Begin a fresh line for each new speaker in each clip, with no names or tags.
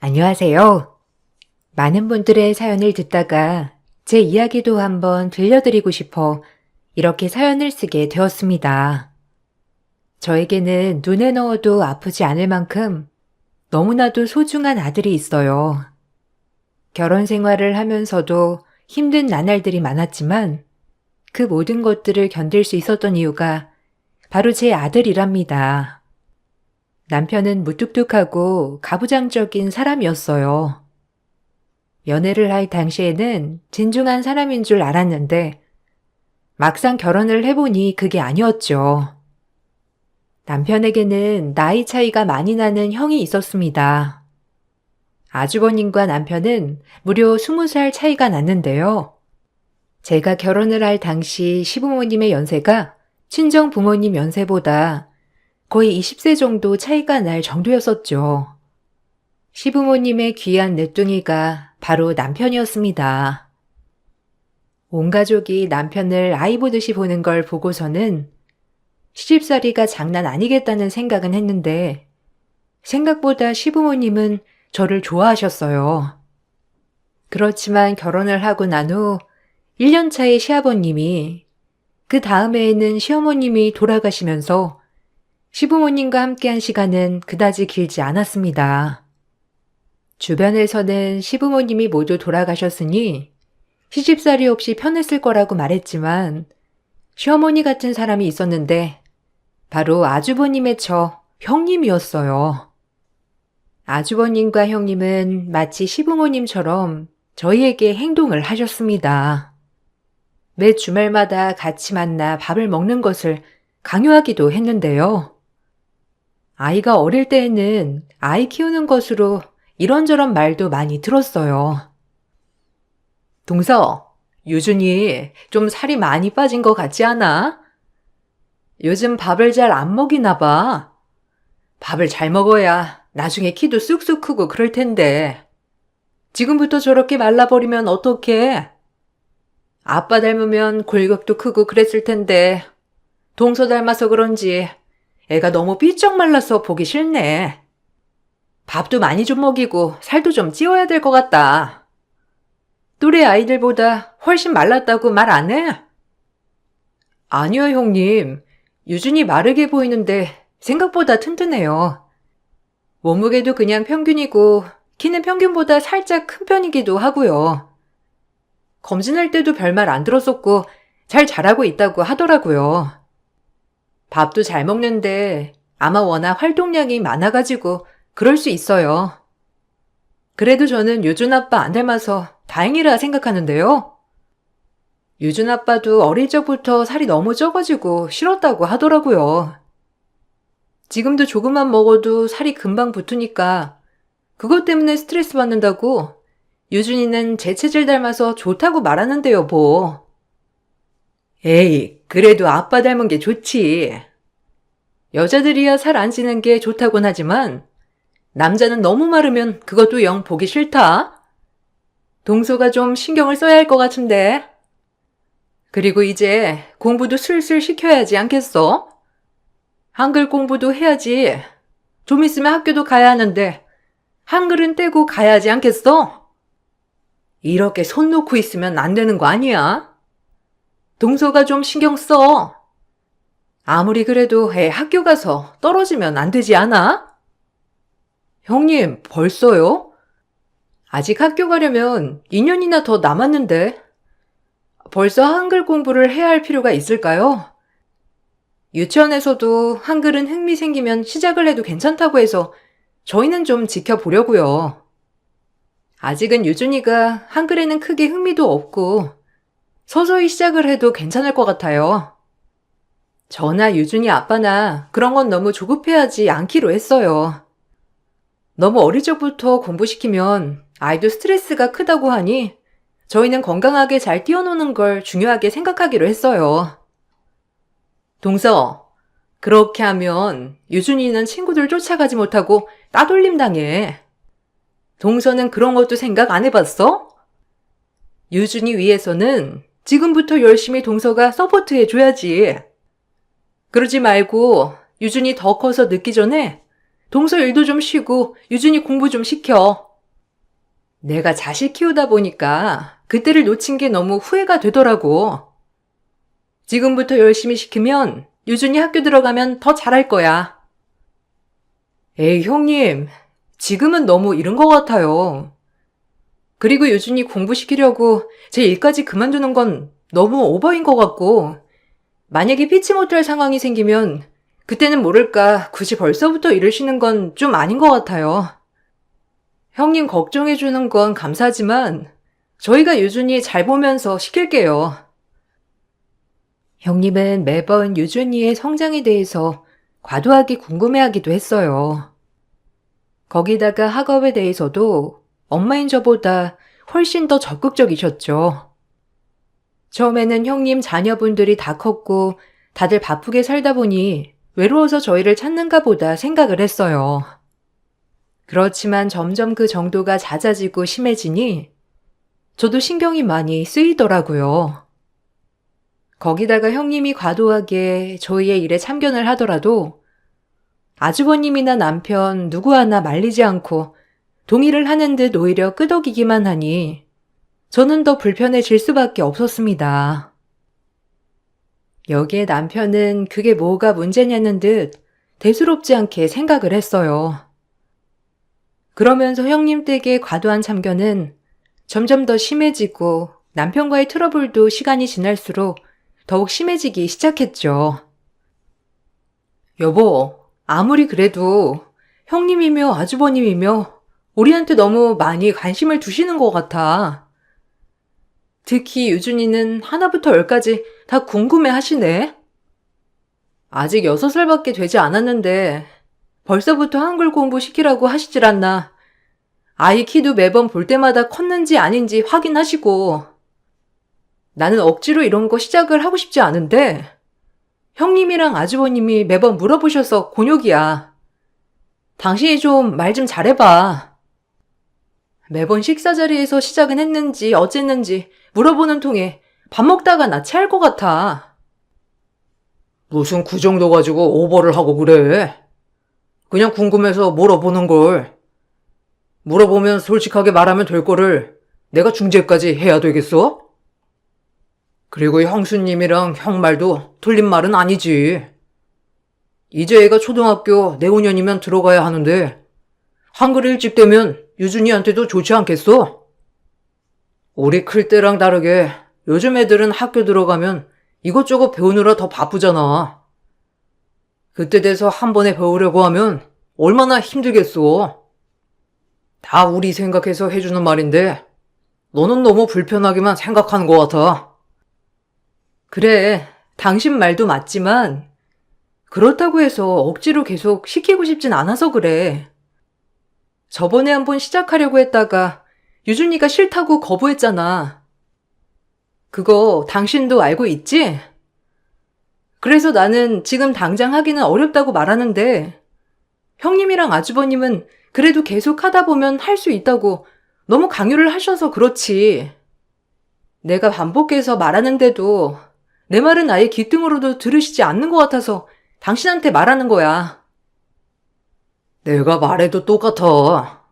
안녕하세요. 많은 분들의 사연을 듣다가 제 이야기도 한번 들려드리고 싶어 이렇게 사연을 쓰게 되었습니다. 저에게는 눈에 넣어도 아프지 않을 만큼 너무나도 소중한 아들이 있어요. 결혼 생활을 하면서도 힘든 나날들이 많았지만 그 모든 것들을 견딜 수 있었던 이유가 바로 제 아들이랍니다. 남편은 무뚝뚝하고 가부장적인 사람이었어요. 연애를 할 당시에는 진중한 사람인 줄 알았는데 막상 결혼을 해보니 그게 아니었죠. 남편에게는 나이 차이가 많이 나는 형이 있었습니다. 아주버님과 남편은 무려 20살 차이가 났는데요. 제가 결혼을 할 당시 시부모님의 연세가 친정 부모님 연세보다 거의 20세 정도 차이가 날 정도였었죠. 시부모님의 귀한 늦둥이가 바로 남편이었습니다. 온 가족이 남편을 아이 보듯이 보는 걸 보고서는 시집살이가 장난 아니겠다는 생각은 했는데 생각보다 시부모님은 저를 좋아하셨어요. 그렇지만 결혼을 하고 난 후 1년 차의 시아버님이 그 다음 해에는 시어머님이 돌아가시면서 시부모님과 함께한 시간은 그다지 길지 않았습니다. 주변에서는 시부모님이 모두 돌아가셨으니 시집살이 없이 편했을 거라고 말했지만 시어머니 같은 사람이 있었는데 바로 아주버님의 형님이었어요. 아주버님과 형님은 마치 시부모님처럼 저희에게 행동을 하셨습니다. 매 주말마다 같이 만나 밥을 먹는 것을 강요하기도 했는데요. 아이가 어릴 때에는 아이 키우는 것으로 이런저런 말도 많이 들었어요. 동서, 유준이 좀 살이 많이 빠진 것 같지 않아? 요즘 밥을 잘 안 먹이나 봐. 밥을 잘 먹어야 나중에 키도 쑥쑥 크고 그럴 텐데. 지금부터 저렇게 말라버리면 어떡해? 아빠 닮으면 골격도 크고 그랬을 텐데. 동서 닮아서 그런지 애가 너무 삐쩍 말라서 보기 싫네. 밥도 많이 좀 먹이고 살도 좀 찌워야 될 것 같다. 또래 아이들보다 훨씬 말랐다고 말 안 해? 아니요, 형님. 유준이 마르게 보이는데 생각보다 튼튼해요. 몸무게도 그냥 평균이고 키는 평균보다 살짝 큰 편이기도 하고요. 검진할 때도 별말 안 들었었고 잘 자라고 있다고 하더라고요. 밥도 잘 먹는데 아마 워낙 활동량이 많아가지고 그럴 수 있어요. 그래도 저는 유준 아빠 안 닮아서 다행이라 생각하는데요. 유준 아빠도 어릴 적부터 살이 너무 쪄가지고 싫었다고 하더라고요. 지금도 조금만 먹어도 살이 금방 붙으니까 그것 때문에 스트레스 받는다고 유준이는 제 체질 닮아서 좋다고 말하는데요, 뭐. 에이, 그래도 아빠 닮은 게 좋지. 여자들이야 살 안 찌는 게 좋다곤 하지만 남자는 너무 마르면 그것도 영 보기 싫다. 동서가 좀 신경을 써야 할 것 같은데. 그리고 이제 공부도 슬슬 시켜야지 않겠어? 한글 공부도 해야지. 좀 있으면 학교도 가야 하는데 한글은 떼고 가야지 않겠어? 이렇게 손 놓고 있으면 안 되는 거 아니야? 동서가 좀 신경 써. 아무리 그래도 애 학교 가서 떨어지면 안 되지 않아? 형님, 벌써요? 아직 학교 가려면 2년이나 더 남았는데 벌써 한글 공부를 해야 할 필요가 있을까요? 유치원에서도 한글은 흥미 생기면 시작을 해도 괜찮다고 해서 저희는 좀 지켜보려고요. 아직은 유준이가 한글에는 크게 흥미도 없고 서서히 시작을 해도 괜찮을 것 같아요. 저나 유준이 아빠나 그런 건 너무 조급해하지 않기로 했어요. 너무 어릴 적부터 공부시키면 아이도 스트레스가 크다고 하니 저희는 건강하게 잘 뛰어노는 걸 중요하게 생각하기로 했어요. 동서, 그렇게 하면 유준이는 친구들 쫓아가지 못하고 따돌림 당해. 동서는 그런 것도 생각 안 해봤어? 유준이 위해서는 지금부터 열심히 동서가 서포트해줘야지. 그러지 말고 유준이 더 커서 늦기 전에 동서 일도 좀 쉬고 유준이 공부 좀 시켜. 내가 자식 키우다 보니까 그때를 놓친 게 너무 후회가 되더라고. 지금부터 열심히 시키면 유준이 학교 들어가면 더 잘할 거야. 에이, 형님. 지금은 너무 이른 것 같아요. 그리고 유준이 공부시키려고 제 일까지 그만두는 건 너무 오버인 것 같고, 만약에 피치 못할 상황이 생기면 그때는 모를까 굳이 벌써부터 일을 쉬는 건 좀 아닌 것 같아요. 형님 걱정해주는 건 감사하지만 저희가 유준이 잘 보면서 시킬게요. 형님은 매번 유준이의 성장에 대해서 과도하게 궁금해하기도 했어요. 거기다가 학업에 대해서도 엄마인 저보다 훨씬 더 적극적이셨죠. 처음에는 형님 자녀분들이 다 컸고 다들 바쁘게 살다 보니 외로워서 저희를 찾는가 보다 생각을 했어요. 그렇지만 점점 그 정도가 잦아지고 심해지니 저도 신경이 많이 쓰이더라고요. 거기다가 형님이 과도하게 저희의 일에 참견을 하더라도 아주버님이나 남편 누구 하나 말리지 않고 동의를 하는 듯 오히려 끄덕이기만 하니 저는 더 불편해질 수밖에 없었습니다. 여기에 남편은 그게 뭐가 문제냐는 듯 대수롭지 않게 생각을 했어요. 그러면서 형님 댁의 과도한 참견은 점점 더 심해지고 남편과의 트러블도 시간이 지날수록 더욱 심해지기 시작했죠. 여보, 아무리 그래도 형님이며 아주버님이며 우리한테 너무 많이 관심을 두시는 것 같아. 특히 유준이는 하나부터 열까지 다 궁금해 하시네. 아직 6살밖에 되지 않았는데 벌써부터 한글 공부 시키라고 하시질 않나. 아이 키도 매번 볼 때마다 컸는지 아닌지 확인하시고. 나는 억지로 이런 거 시작을 하고 싶지 않은데 형님이랑 아주버님이 매번 물어보셔서 곤욕이야. 당신이 좀 말 좀 잘해봐. 매번 식사 자리에서 시작은 했는지 어쨌는지 물어보는 통에 밥 먹다가 나 체할 것 같아. 무슨 그 정도 가지고 오버를 하고 그래. 그냥 궁금해서 물어보는 걸. 물어보면 솔직하게 말하면 될 거를 내가 중재까지 해야 되겠어? 그리고 형수님이랑 형 말도 틀린 말은 아니지. 이제 애가 초등학교 내후년이면 들어가야 하는데 한글 일찍 되면 유준이한테도 좋지 않겠어? 우리 클 때랑 다르게 요즘 애들은 학교 들어가면 이것저것 배우느라 더 바쁘잖아. 그때 돼서 한 번에 배우려고 하면 얼마나 힘들겠어. 다 우리 생각해서 해주는 말인데 너는 너무 불편하게만 생각하는 것 같아. 그래, 당신 말도 맞지만 그렇다고 해서 억지로 계속 시키고 싶진 않아서 그래. 저번에 한번 시작하려고 했다가 유준이가 싫다고 거부했잖아. 그거 당신도 알고 있지? 그래서 나는 지금 당장 하기는 어렵다고 말하는데 형님이랑 아주버님은 그래도 계속 하다 보면 할 수 있다고 너무 강요를 하셔서 그렇지. 내가 반복해서 말하는데도 내 말은 아예 귀등으로도 들으시지 않는 것 같아서 당신한테 말하는 거야. 내가 말해도 똑같아.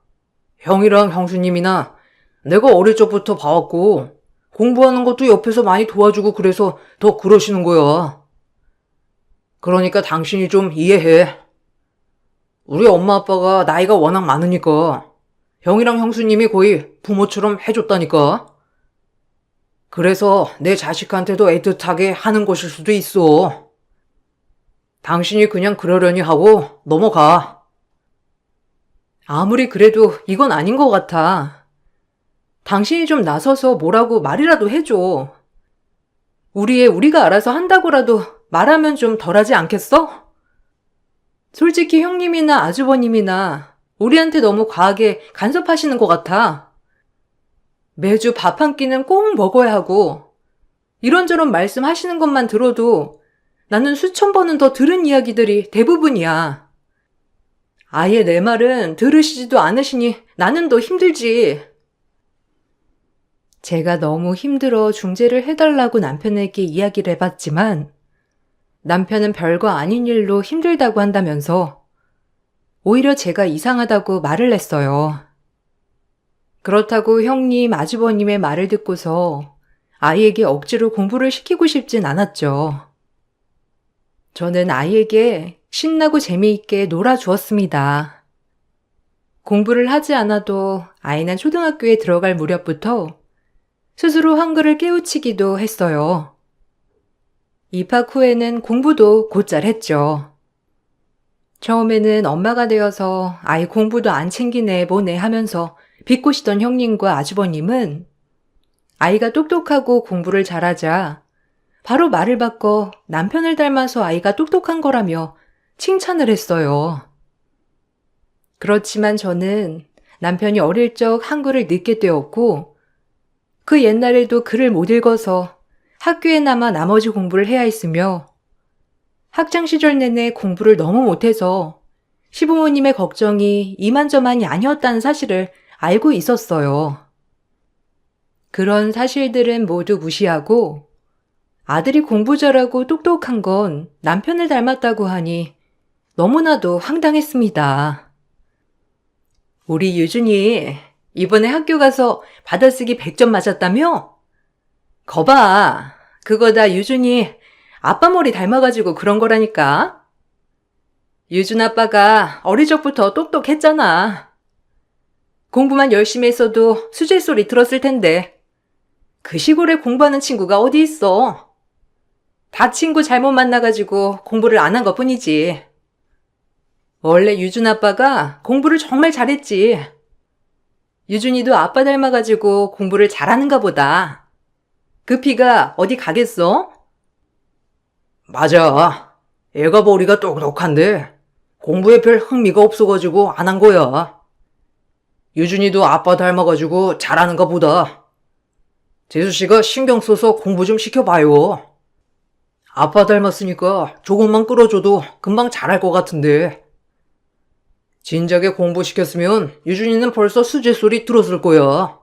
형이랑 형수님이나 내가 어릴 적부터 봐왔고 공부하는 것도 옆에서 많이 도와주고 그래서 더 그러시는 거야. 그러니까 당신이 좀 이해해. 우리 엄마 아빠가 나이가 워낙 많으니까 형이랑 형수님이 거의 부모처럼 해줬다니까. 그래서 내 자식한테도 애틋하게 하는 것일 수도 있어. 당신이 그냥 그러려니 하고 넘어가. 아무리 그래도 이건 아닌 것 같아. 당신이 좀 나서서 뭐라고 말이라도 해줘. 우리가 알아서 한다고라도 말하면 좀 덜하지 않겠어? 솔직히 형님이나 아주버님이나 우리한테 너무 과하게 간섭하시는 것 같아. 매주 밥 한 끼는 꼭 먹어야 하고 이런저런 말씀하시는 것만 들어도 나는 수천 번은 더 들은 이야기들이 대부분이야. 아예 내 말은 들으시지도 않으시니 나는 더 힘들지. 제가 너무 힘들어 중재를 해달라고 남편에게 이야기를 해봤지만 남편은 별거 아닌 일로 힘들다고 한다면서 오히려 제가 이상하다고 말을 했어요. 그렇다고 형님, 아주버님의 말을 듣고서 아이에게 억지로 공부를 시키고 싶진 않았죠. 저는 아이에게 신나고 재미있게 놀아주었습니다. 공부를 하지 않아도 아이는 초등학교에 들어갈 무렵부터 스스로 한글을 깨우치기도 했어요. 입학 후에는 공부도 곧잘 했죠. 처음에는 엄마가 되어서 아이 공부도 안 챙기네 뭐네 하면서 비꼬시던 형님과 아주버님은 아이가 똑똑하고 공부를 잘하자 바로 말을 바꿔 남편을 닮아서 아이가 똑똑한 거라며 칭찬을 했어요. 그렇지만 저는 남편이 어릴 적 한글을 늦게 떼었고 그 옛날에도 글을 못 읽어서 학교에나마 나머지 공부를 해야 했으며 학창 시절 내내 공부를 너무 못해서 시부모님의 걱정이 이만저만이 아니었다는 사실을 알고 있었어요. 그런 사실들은 모두 무시하고 아들이 공부 잘하고 똑똑한 건 남편을 닮았다고 하니 너무나도 황당했습니다. 우리 유준이 이번에 학교 가서 받아쓰기 100점 맞았다며? 거봐, 그거 다 유준이 아빠 머리 닮아가지고 그런 거라니까. 유준 아빠가 어릴 적부터 똑똑했잖아. 공부만 열심히 했어도 수제 소리 들었을 텐데 그 시골에 공부하는 친구가 어디 있어? 다 친구 잘못 만나가지고 공부를 안 한 것뿐이지. 원래 유준 아빠가 공부를 정말 잘했지. 유준이도 아빠 닮아가지고 공부를 잘하는가 보다. 그 피가 어디 가겠어? 맞아. 애가 머리가 똑똑한데 공부에 별 흥미가 없어가지고 안 한 거야. 유준이도 아빠 닮아가지고 잘하는가 보다. 재수씨가 신경 써서 공부 좀 시켜봐요. 아빠 닮았으니까 조금만 끌어줘도 금방 잘할 것 같은데. 진작에 공부시켰으면 유준이는 벌써 수제 소리 들었을 거야.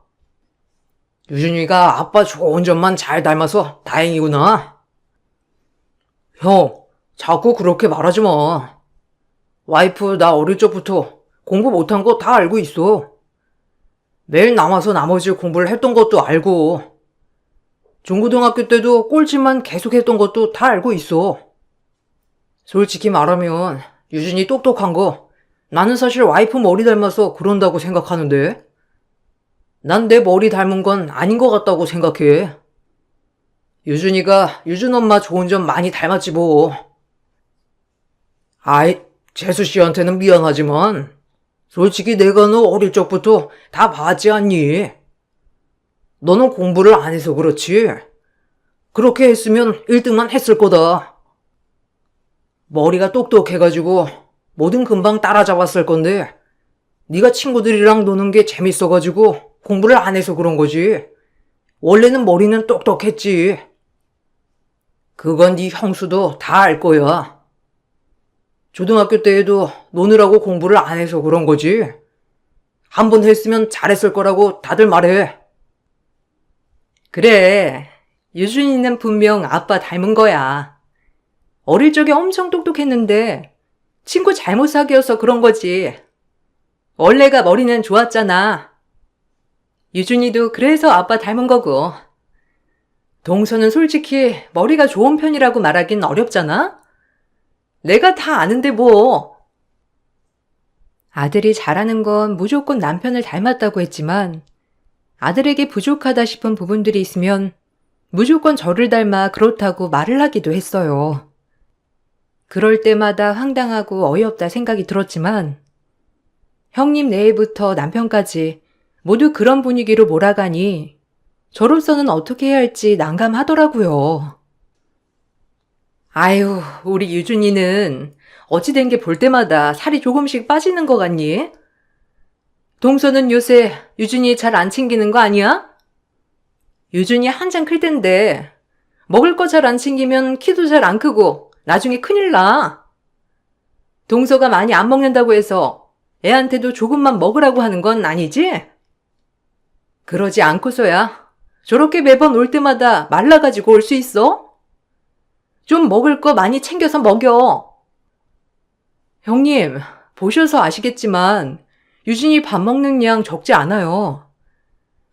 유준이가 아빠 좋은 점만 잘 닮아서 다행이구나. 형, 자꾸 그렇게 말하지 마. 와이프 나 어릴 적부터 공부 못한 거 다 알고 있어. 매일 남아서 나머지 공부를 했던 것도 알고 중고등학교 때도 꼴찌만 계속했던 것도 다 알고 있어. 솔직히 말하면 유준이 똑똑한 거 나는 사실 와이프 머리 닮아서 그런다고 생각하는데 난 내 머리 닮은 건 아닌 것 같다고 생각해. 유준이가 유준 엄마 좋은 점 많이 닮았지 뭐. 아이, 재수씨한테는 미안하지만 솔직히 내가 너 어릴 적부터 다 봤지 않니? 너는 공부를 안 해서 그렇지. 그렇게 했으면 1등만 했을 거다. 머리가 똑똑해가지고 뭐든 금방 따라잡았을 건데 네가 친구들이랑 노는 게 재밌어가지고 공부를 안 해서 그런 거지. 원래는 머리는 똑똑했지. 그건 네 형수도 다 알 거야. 초등학교 때에도 노느라고 공부를 안 해서 그런 거지. 한 번 했으면 잘했을 거라고 다들 말해. 그래, 유준이는 분명 아빠 닮은 거야. 어릴 적에 엄청 똑똑했는데 친구 잘못 사귀어서 그런 거지. 원래가 머리는 좋았잖아. 유준이도 그래서 아빠 닮은 거고. 동서는 솔직히 머리가 좋은 편이라고 말하긴 어렵잖아? 내가 다 아는데 뭐. 아들이 잘하는 건 무조건 남편을 닮았다고 했지만 아들에게 부족하다 싶은 부분들이 있으면 무조건 저를 닮아 그렇다고 말을 하기도 했어요. 그럴 때마다 황당하고 어이없다 생각이 들었지만 형님 내외부터 남편까지 모두 그런 분위기로 몰아가니 저로서는 어떻게 해야 할지 난감하더라고요. 아유, 우리 유준이는 어찌 된 게 볼 때마다 살이 조금씩 빠지는 것 같니? 동서는 요새 유준이 잘 안 챙기는 거 아니야? 유준이 한창 클 텐데 먹을 거 잘 안 챙기면 키도 잘 안 크고 나중에 큰일 나. 동서가 많이 안 먹는다고 해서 애한테도 조금만 먹으라고 하는 건 아니지? 그러지 않고서야 저렇게 매번 올 때마다 말라가지고 올 수 있어? 좀 먹을 거 많이 챙겨서 먹여. 형님, 보셔서 아시겠지만 유진이 밥 먹는 양 적지 않아요.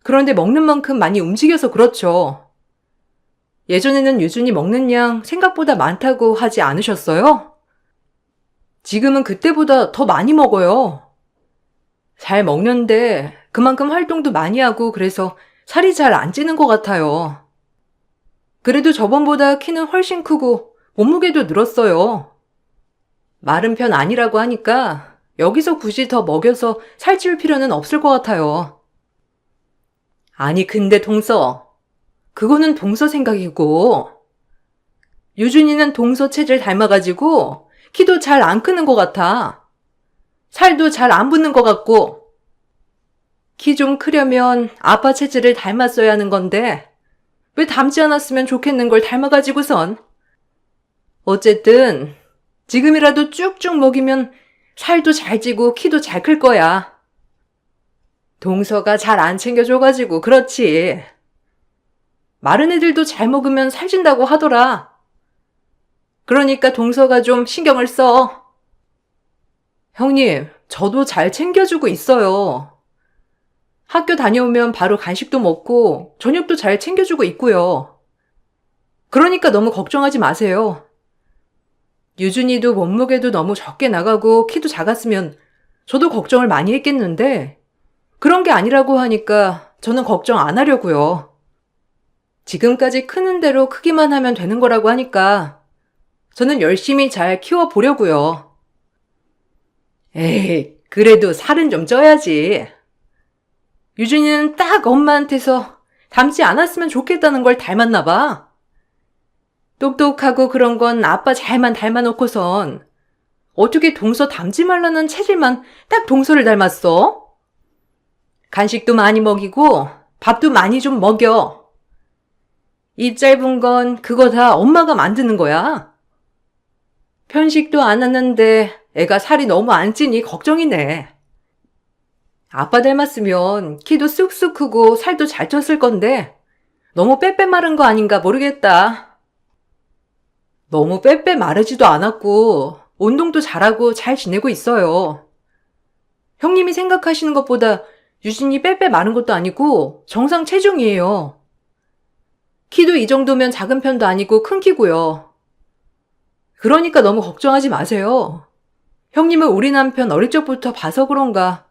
그런데 먹는 만큼 많이 움직여서 그렇죠. 예전에는 유준이 먹는 양 생각보다 많다고 하지 않으셨어요? 지금은 그때보다 더 많이 먹어요. 잘 먹는데 그만큼 활동도 많이 하고 그래서 살이 잘 안 찌는 것 같아요. 그래도 저번보다 키는 훨씬 크고 몸무게도 늘었어요. 마른 편 아니라고 하니까 여기서 굳이 더 먹여서 살찔 필요는 없을 것 같아요. 아니 근데 동서, 그거는 동서 생각이고 유준이는 동서 체질 닮아가지고 키도 잘 안 크는 것 같아. 살도 잘 안 붙는 것 같고. 키 좀 크려면 아빠 체질을 닮았어야 하는 건데 왜 닮지 않았으면 좋겠는 걸 닮아가지고선. 어쨌든 지금이라도 쭉쭉 먹이면 살도 잘 찌고 키도 잘 클 거야. 동서가 잘 안 챙겨줘가지고 그렇지. 마른 애들도 잘 먹으면 살찐다고 하더라. 그러니까 동서가 좀 신경을 써. 형님, 저도 잘 챙겨주고 있어요. 학교 다녀오면 바로 간식도 먹고 저녁도 잘 챙겨주고 있고요. 그러니까 너무 걱정하지 마세요. 유준이도 몸무게도 너무 적게 나가고 키도 작았으면 저도 걱정을 많이 했겠는데 그런 게 아니라고 하니까 저는 걱정 안 하려고요. 지금까지 크는 대로 크기만 하면 되는 거라고 하니까 저는 열심히 잘 키워보려고요. 에이, 그래도 살은 좀 쪄야지. 유준이는 딱 엄마한테서 닮지 않았으면 좋겠다는 걸 닮았나 봐. 똑똑하고 그런 건 아빠 잘만 닮아놓고선 어떻게 동서 닮지 말라는 체질만 딱 동서를 닮았어? 간식도 많이 먹이고 밥도 많이 좀 먹여. 입 짧은 건 그거 다 엄마가 만드는 거야. 편식도 안 하는데 애가 살이 너무 안 찌니 걱정이네. 아빠 닮았으면 키도 쑥쑥 크고 살도 잘 쪘을 건데 너무 빼빼 마른 거 아닌가 모르겠다. 너무 빼빼 마르지도 않았고 운동도 잘하고 잘 지내고 있어요. 형님이 생각하시는 것보다 유진이 빼빼 마른 것도 아니고 정상 체중이에요. 키도 이 정도면 작은 편도 아니고 큰 키고요. 그러니까 너무 걱정하지 마세요. 형님은 우리 남편 어릴 적부터 봐서 그런가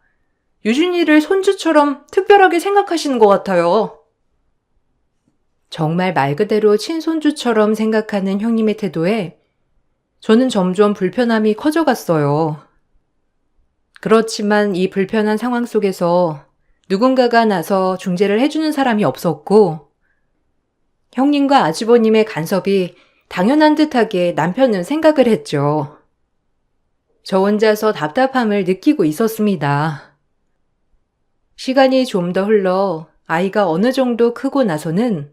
유진이를 손주처럼 특별하게 생각하시는 것 같아요. 정말 말 그대로 친손주처럼 생각하는 형님의 태도에 저는 점점 불편함이 커져갔어요. 그렇지만 이 불편한 상황 속에서 누군가가 나서 중재를 해주는 사람이 없었고 형님과 아주버님의 간섭이 당연한 듯하게 남편은 생각을 했죠. 저 혼자서 답답함을 느끼고 있었습니다. 시간이 좀 더 흘러 아이가 어느 정도 크고 나서는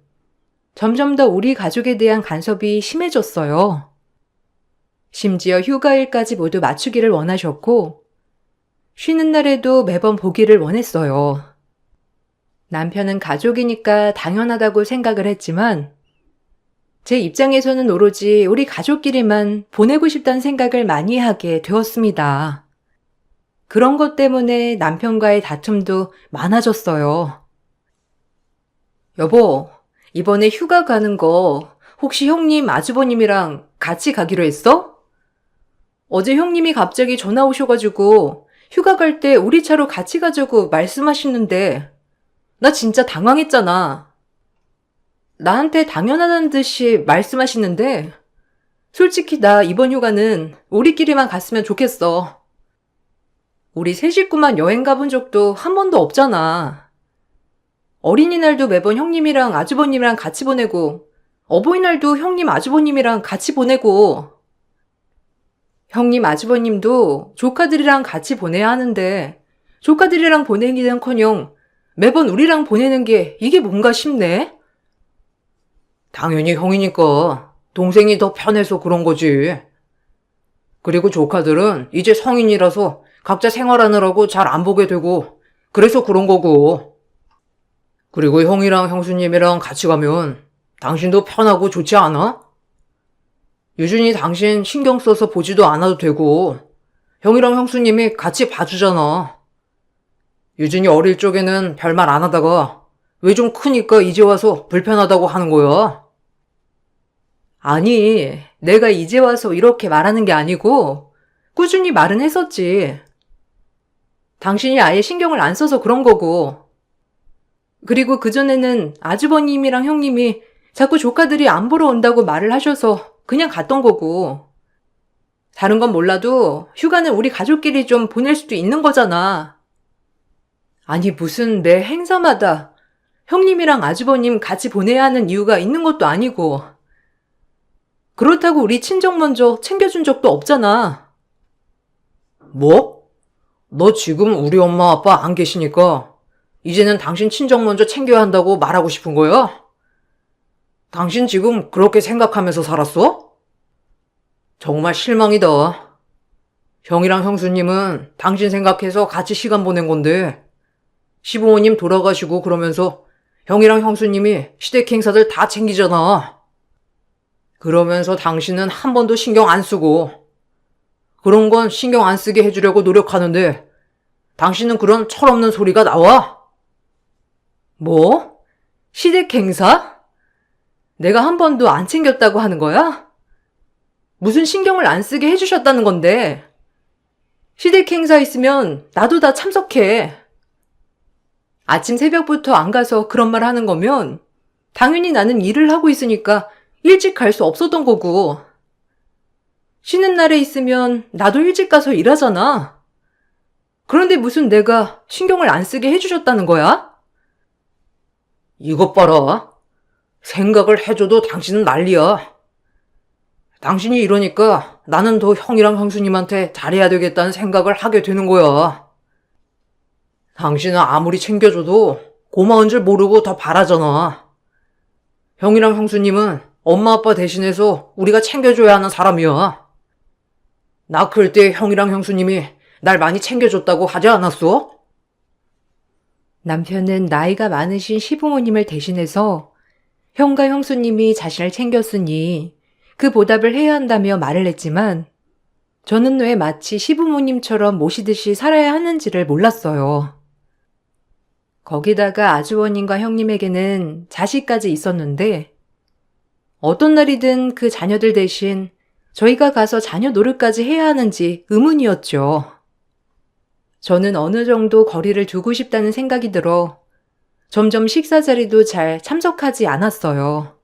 점점 더 우리 가족에 대한 간섭이 심해졌어요. 심지어 휴가일까지 모두 맞추기를 원하셨고 쉬는 날에도 매번 보기를 원했어요. 남편은 가족이니까 당연하다고 생각을 했지만 제 입장에서는 오로지 우리 가족끼리만 보내고 싶다는 생각을 많이 하게 되었습니다. 그런 것 때문에 남편과의 다툼도 많아졌어요. 여보, 이번에 휴가 가는 거 혹시 형님, 아주버님이랑 같이 가기로 했어? 어제 형님이 갑자기 전화 오셔가지고 휴가 갈 때 우리 차로 같이 가자고 말씀하시는데 나 진짜 당황했잖아. 나한테 당연하다는 듯이 말씀하시는데 솔직히 나 이번 휴가는 우리끼리만 갔으면 좋겠어. 우리 세 식구만 여행 가본 적도 한 번도 없잖아. 어린이날도 매번 형님이랑 아주버님이랑 같이 보내고 어버이날도 형님 아주버님이랑 같이 보내고 형님 아주버님도 조카들이랑 같이 보내야 하는데 조카들이랑 보내기는커녕 매번 우리랑 보내는 게 이게 뭔가 싶네. 당연히 형이니까 동생이 더 편해서 그런 거지. 그리고 조카들은 이제 성인이라서 각자 생활하느라고 잘 안 보게 되고 그래서 그런 거고. 그리고 형이랑 형수님이랑 같이 가면 당신도 편하고 좋지 않아? 유준이 당신 신경 써서 보지도 않아도 되고 형이랑 형수님이 같이 봐주잖아. 유준이 어릴 적에는 별말 안 하다가 왜 좀 크니까 이제 와서 불편하다고 하는 거야? 아니, 내가 이제 와서 이렇게 말하는 게 아니고 꾸준히 말은 했었지. 당신이 아예 신경을 안 써서 그런 거고. 그리고 그전에는 아주버님이랑 형님이 자꾸 조카들이 안 보러 온다고 말을 하셔서 그냥 갔던 거고. 다른 건 몰라도 휴가는 우리 가족끼리 좀 보낼 수도 있는 거잖아. 아니, 무슨 매 행사마다 형님이랑 아주버님 같이 보내야 하는 이유가 있는 것도 아니고. 그렇다고 우리 친정 먼저 챙겨준 적도 없잖아. 뭐? 너 지금 우리 엄마 아빠 안 계시니까 이제는 당신 친정 먼저 챙겨야 한다고 말하고 싶은 거야? 당신 지금 그렇게 생각하면서 살았어? 정말 실망이다. 형이랑 형수님은 당신 생각해서 같이 시간 보낸 건데 시부모님 돌아가시고 그러면서 형이랑 형수님이 시댁 행사들 다 챙기잖아. 그러면서 당신은 한 번도 신경 안 쓰고 그런 건 신경 안 쓰게 해주려고 노력하는데 당신은 그런 철없는 소리가 나와? 뭐? 시댁 행사? 내가 한 번도 안 챙겼다고 하는 거야? 무슨 신경을 안 쓰게 해주셨다는 건데. 시댁 행사 있으면 나도 다 참석해. 아침 새벽부터 안 가서 그런 말 하는 거면 당연히 나는 일을 하고 있으니까 일찍 갈 수 없었던 거고. 쉬는 날에 있으면 나도 일찍 가서 일하잖아. 그런데 무슨 내가 신경을 안 쓰게 해주셨다는 거야? 이것 봐라. 생각을 해줘도 당신은 난리야. 당신이 이러니까 나는 더 형이랑 형수님한테 잘해야 되겠다는 생각을 하게 되는 거야. 당신은 아무리 챙겨줘도 고마운 줄 모르고 더 바라잖아. 형이랑 형수님은 엄마 아빠 대신해서 우리가 챙겨줘야 하는 사람이야. 나 클 때 형이랑 형수님이 날 많이 챙겨줬다고 하지 않았어? 남편은 나이가 많으신 시부모님을 대신해서 형과 형수님이 자신을 챙겼으니 그 보답을 해야 한다며 말을 했지만 저는 왜 마치 시부모님처럼 모시듯이 살아야 하는지를 몰랐어요. 거기다가 아주버님과 형님에게는 자식까지 있었는데 어떤 날이든 그 자녀들 대신 저희가 가서 자녀 노릇까지 해야 하는지 의문이었죠. 저는 어느 정도 거리를 두고 싶다는 생각이 들어 점점 식사 자리도 잘 참석하지 않았어요.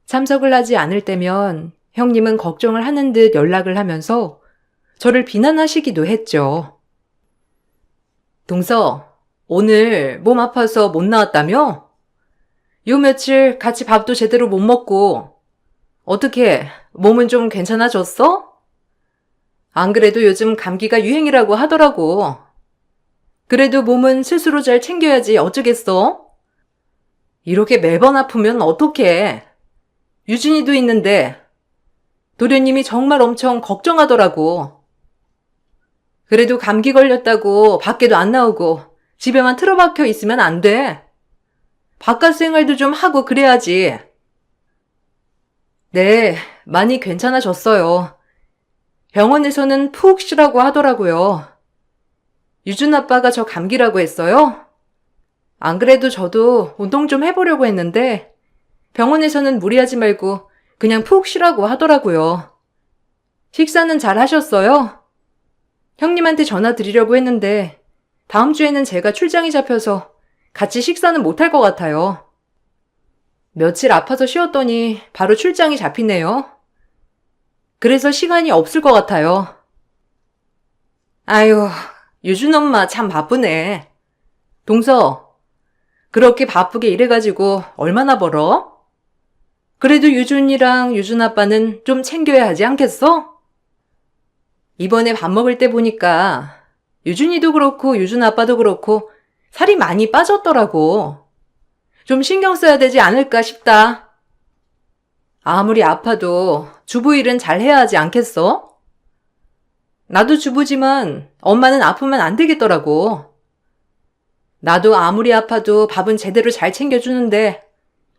참석을 하지 않을 때면 형님은 걱정을 하는 듯 연락을 하면서 저를 비난하시기도 했죠. 동서, 오늘 몸 아파서 못 나왔다며? 요 며칠 같이 밥도 제대로 못 먹고 어떻게 몸은 좀 괜찮아졌어? 안 그래도 요즘 감기가 유행이라고 하더라고. 그래도 몸은 스스로 잘 챙겨야지 어쩌겠어? 이렇게 매번 아프면 어떡해? 유진이도 있는데 도련님이 정말 엄청 걱정하더라고. 그래도 감기 걸렸다고 밖에도 안 나오고 집에만 틀어박혀 있으면 안 돼. 바깥 생활도 좀 하고 그래야지. 네, 많이 괜찮아졌어요. 병원에서는 푹 쉬라고 하더라고요. 유준 아빠가 저 감기라고 했어요? 안 그래도 저도 운동 좀 해보려고 했는데 병원에서는 무리하지 말고 그냥 푹 쉬라고 하더라고요. 식사는 잘 하셨어요? 형님한테 전화 드리려고 했는데 다음 주에는 제가 출장이 잡혀서 같이 식사는 못할 것 같아요. 며칠 아파서 쉬었더니 바로 출장이 잡히네요. 그래서 시간이 없을 것 같아요. 아유, 유준 엄마 참 바쁘네. 동서, 그렇게 바쁘게 일해가지고 얼마나 벌어? 그래도 유준이랑 유준 아빠는 좀 챙겨야 하지 않겠어? 이번에 밥 먹을 때 보니까 유준이도 그렇고 유준 아빠도 그렇고 살이 많이 빠졌더라고. 좀 신경 써야 되지 않을까 싶다. 아무리 아파도 주부 일은 잘 해야 하지 않겠어? 나도 주부지만 엄마는 아프면 안 되겠더라고. 나도 아무리 아파도 밥은 제대로 잘 챙겨주는데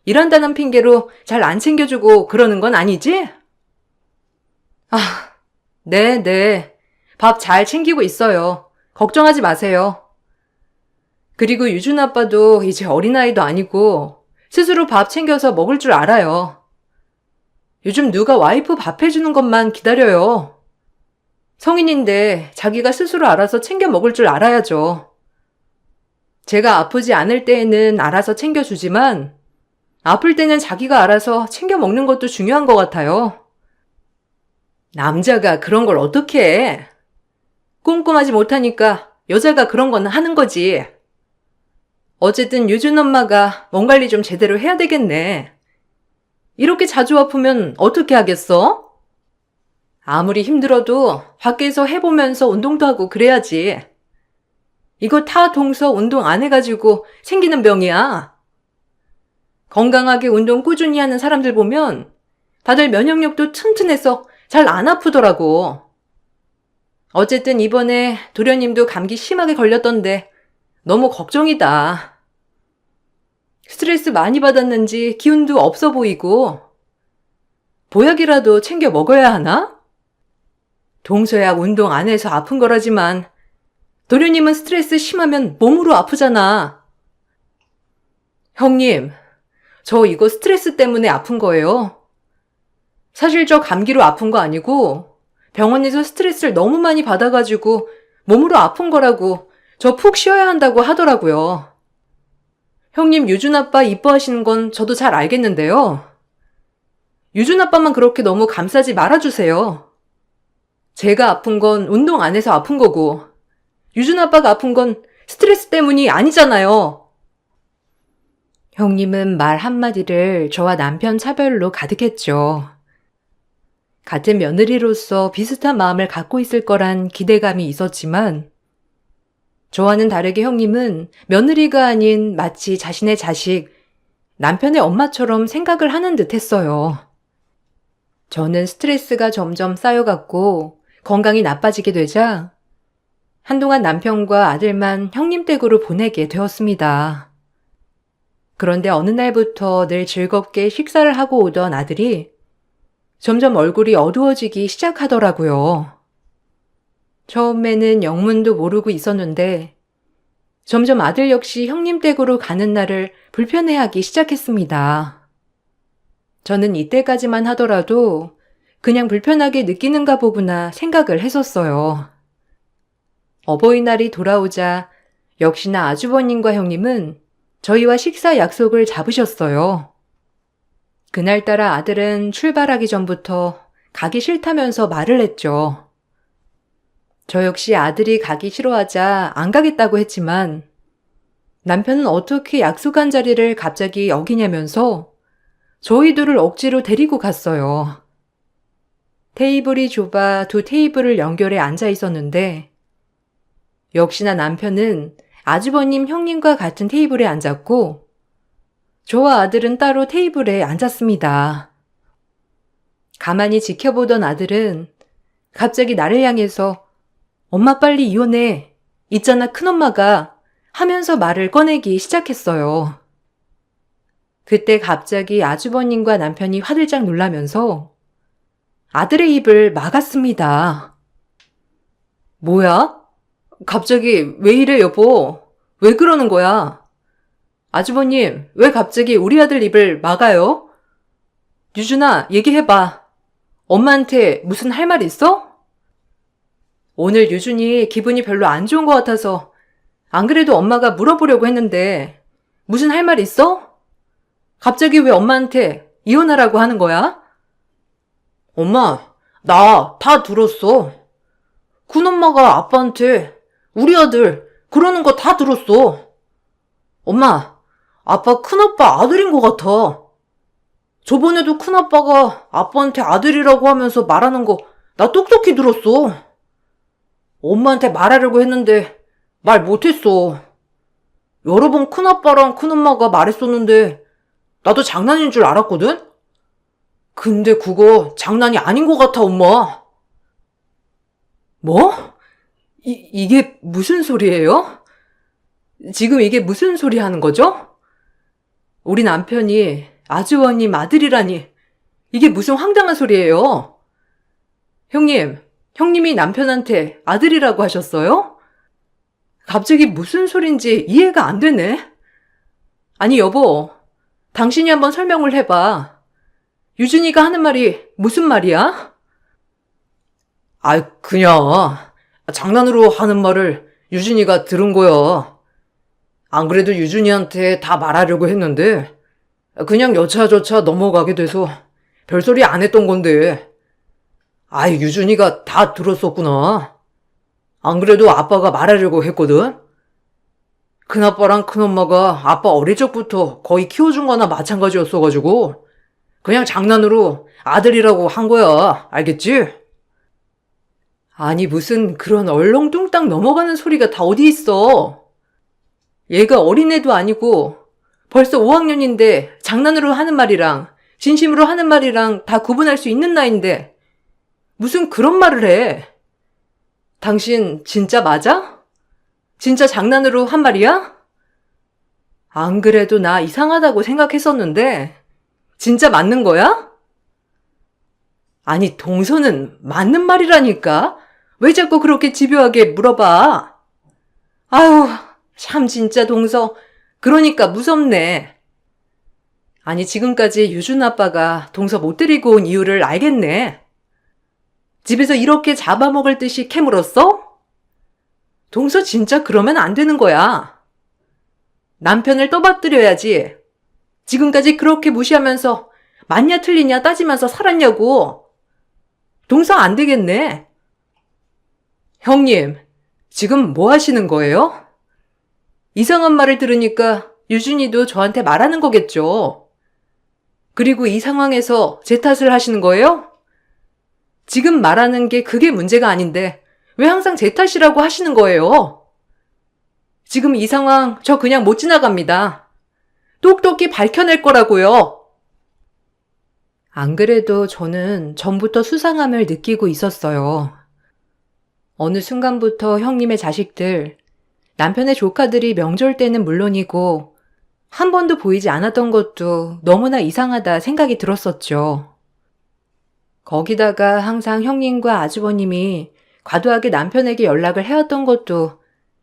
일한다는 핑계로 잘 안 챙겨주고 그러는 건 아니지? 아, 네. 밥 잘 챙기고 있어요. 걱정하지 마세요. 그리고 유준 아빠도 이제 어린아이도 아니고 스스로 밥 챙겨서 먹을 줄 알아요. 요즘 누가 와이프 밥 해주는 것만 기다려요. 성인인데 자기가 스스로 알아서 챙겨 먹을 줄 알아야죠. 제가 아프지 않을 때에는 알아서 챙겨주지만 아플 때는 자기가 알아서 챙겨 먹는 것도 중요한 것 같아요. 남자가 그런 걸 어떻게 해? 꼼꼼하지 못하니까 여자가 그런 건 하는 거지. 어쨌든 유준 엄마가 몸 관리 좀 제대로 해야 되겠네. 이렇게 자주 아프면 어떻게 하겠어? 아무리 힘들어도 밖에서 해보면서 운동도 하고 그래야지. 이거 다 동서 운동 안 해가지고 생기는 병이야. 건강하게 운동 꾸준히 하는 사람들 보면 다들 면역력도 튼튼해서 잘 안 아프더라고. 어쨌든 이번에 도련님도 감기 심하게 걸렸던데 너무 걱정이다. 스트레스 많이 받았는지 기운도 없어 보이고 보약이라도 챙겨 먹어야 하나? 동서야 운동 안 해서 아픈 거라지만 도련님은 스트레스 심하면 몸으로 아프잖아. 형님, 저 이거 스트레스 때문에 아픈 거예요. 사실 저 감기로 아픈 거 아니고 병원에서 스트레스를 너무 많이 받아가지고 몸으로 아픈 거라고 저 푹 쉬어야 한다고 하더라고요. 형님 유준 아빠 이뻐하시는 건 저도 잘 알겠는데요. 유준 아빠만 그렇게 너무 감싸지 말아주세요. 제가 아픈 건 운동 안 해서 아픈 거고 유준 아빠가 아픈 건 스트레스 때문이 아니잖아요. 형님은 말 한마디를 저와 남편 차별로 가득했죠. 같은 며느리로서 비슷한 마음을 갖고 있을 거란 기대감이 있었지만 저와는 다르게 형님은 며느리가 아닌 마치 자신의 자식, 남편의 엄마처럼 생각을 하는 듯 했어요. 저는 스트레스가 점점 쌓여갔고 건강이 나빠지게 되자 한동안 남편과 아들만 형님 댁으로 보내게 되었습니다. 그런데 어느 날부터 늘 즐겁게 식사를 하고 오던 아들이 점점 얼굴이 어두워지기 시작하더라고요. 처음에는 영문도 모르고 있었는데 점점 아들 역시 형님 댁으로 가는 날을 불편해하기 시작했습니다. 저는 이때까지만 하더라도 그냥 불편하게 느끼는가 보구나 생각을 했었어요. 어버이날이 돌아오자 역시나 아주버님과 형님은 저희와 식사 약속을 잡으셨어요. 그날따라 아들은 출발하기 전부터 가기 싫다면서 말을 했죠. 저 역시 아들이 가기 싫어하자 안 가겠다고 했지만 남편은 어떻게 약속한 자리를 갑자기 어기냐면서 저희들을 억지로 데리고 갔어요. 테이블이 좁아 두 테이블을 연결해 앉아 있었는데 역시나 남편은 아주버님 형님과 같은 테이블에 앉았고 저와 아들은 따로 테이블에 앉았습니다. 가만히 지켜보던 아들은 갑자기 나를 향해서 엄마 빨리 이혼해. 있잖아 큰엄마가 하면서 말을 꺼내기 시작했어요. 그때 갑자기 아주버님과 남편이 화들짝 놀라면서 아들의 입을 막았습니다. 뭐야? 갑자기 왜 이래 여보? 왜 그러는 거야? 아주버님, 왜 갑자기 우리 아들 입을 막아요? 유준아, 얘기해봐. 엄마한테 무슨 할 말 있어? 오늘 유준이 기분이 별로 안 좋은 것 같아서 안 그래도 엄마가 물어보려고 했는데 무슨 할 말 있어? 갑자기 왜 엄마한테 이혼하라고 하는 거야? 엄마, 나 다 들었어. 큰엄마가 아빠한테 우리 아들 그러는 거 다 들었어. 엄마, 아빠 큰아빠 아들인 것 같아. 저번에도 큰아빠가 아빠한테 아들이라고 하면서 말하는 거 나 똑똑히 들었어. 엄마한테 말하려고 했는데 말 못했어. 여러 번 큰아빠랑 큰엄마가 말했었는데 나도 장난인 줄 알았거든? 근데 그거 장난이 아닌 것 같아, 엄마. 뭐? 이게 무슨 소리예요? 지금 이게 무슨 소리 하는 거죠? 우리 남편이 아주버님 아들이라니 이게 무슨 황당한 소리예요? 형님이 남편한테 아들이라고 하셨어요? 갑자기 무슨 소린지 이해가 안 되네. 아니, 여보, 당신이 한번 설명을 해봐. 유준이가 하는 말이 무슨 말이야? 그냥 장난으로 하는 말을 유준이가 들은 거야. 안 그래도 유준이한테 다 말하려고 했는데 그냥 여차저차 넘어가게 돼서 별소리 안 했던 건데. 유준이가 다 들었었구나. 안 그래도 아빠가 말하려고 했거든. 큰아빠랑 큰엄마가 아빠 어릴 적부터 거의 키워준 거나 마찬가지였어가지고 그냥 장난으로 아들이라고 한 거야. 알겠지? 아니, 무슨 그런 얼렁뚱땅 넘어가는 소리가 다 어디 있어. 얘가 어린애도 아니고 벌써 5학년인데 장난으로 하는 말이랑 진심으로 하는 말이랑 다 구분할 수 있는 나이인데 무슨 그런 말을 해. 당신 진짜 맞아? 진짜 장난으로 한 말이야? 안 그래도 나 이상하다고 생각했었는데 진짜 맞는 거야? 아니, 동서는 맞는 말이라니까? 왜 자꾸 그렇게 집요하게 물어봐? 아유, 참 진짜 동서. 그러니까 무섭네. 아니, 지금까지 유준 아빠가 동서 못 데리고 온 이유를 알겠네. 집에서 이렇게 잡아먹을 듯이 캐물었어? 동서 진짜 그러면 안 되는 거야. 남편을 떠받들여야지. 지금까지 그렇게 무시하면서 맞냐 틀리냐 따지면서 살았냐고. 동서 안 되겠네. 형님, 지금 뭐 하시는 거예요? 이상한 말을 들으니까 유준이도 저한테 말하는 거겠죠. 그리고 이 상황에서 제 탓을 하시는 거예요? 지금 말하는 게 그게 문제가 아닌데 왜 항상 제 탓이라고 하시는 거예요? 지금 이 상황 저 그냥 못 지나갑니다. 똑똑히 밝혀낼 거라고요. 안 그래도 저는 전부터 수상함을 느끼고 있었어요. 어느 순간부터 형님의 자식들, 남편의 조카들이 명절 때는 물론이고 한 번도 보이지 않았던 것도 너무나 이상하다 생각이 들었었죠. 거기다가 항상 형님과 아주버님이 과도하게 남편에게 연락을 해왔던 것도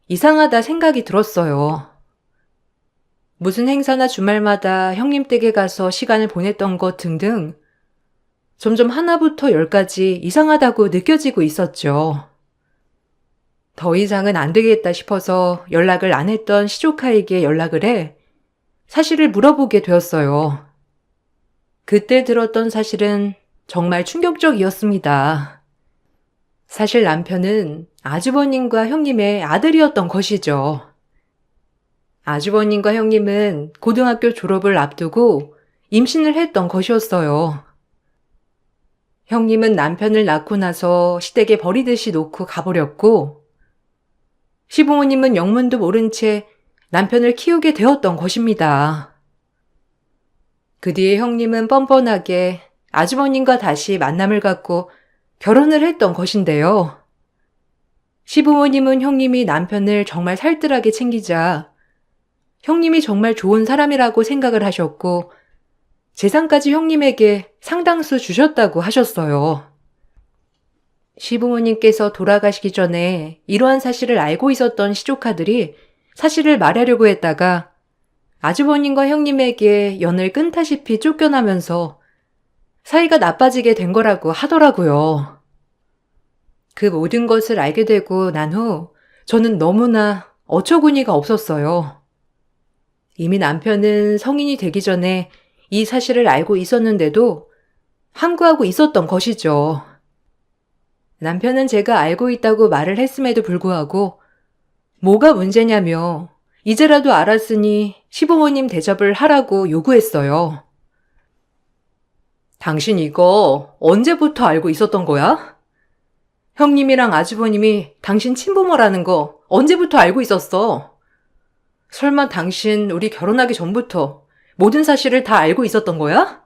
이상하다 생각이 들었어요. 무슨 행사나 주말마다 형님 댁에 가서 시간을 보냈던 것 등등 점점 하나부터 열까지 이상하다고 느껴지고 있었죠. 더 이상은 안 되겠다 싶어서 연락을 안 했던 시조카에게 연락을 해 사실을 물어보게 되었어요. 그때 들었던 사실은 정말 충격적이었습니다. 사실 남편은 아주버님과 형님의 아들이었던 것이죠. 아주버님과 형님은 고등학교 졸업을 앞두고 임신을 했던 것이었어요. 형님은 남편을 낳고 나서 시댁에 버리듯이 놓고 가버렸고, 시부모님은 영문도 모른 채 남편을 키우게 되었던 것입니다. 그 뒤에 형님은 뻔뻔하게 아주버님과 다시 만남을 갖고 결혼을 했던 것인데요. 시부모님은 형님이 남편을 정말 살뜰하게 챙기자 형님이 정말 좋은 사람이라고 생각을 하셨고 재산까지 형님에게 상당수 주셨다고 하셨어요. 시부모님께서 돌아가시기 전에 이러한 사실을 알고 있었던 시조카들이 사실을 말하려고 했다가 아주버님과 형님에게 연을 끊다시피 쫓겨나면서 사이가 나빠지게 된 거라고 하더라고요. 그 모든 것을 알게 되고 난 후 저는 너무나 어처구니가 없었어요. 이미 남편은 성인이 되기 전에 이 사실을 알고 있었는데도 함구하고 있었던 것이죠. 남편은 제가 알고 있다고 말을 했음에도 불구하고 뭐가 문제냐며 이제라도 알았으니 시부모님 대접을 하라고 요구했어요. 당신 이거 언제부터 알고 있었던 거야? 형님이랑 아주버님이 당신 친부모라는 거 언제부터 알고 있었어? 설마 당신 우리 결혼하기 전부터 모든 사실을 다 알고 있었던 거야?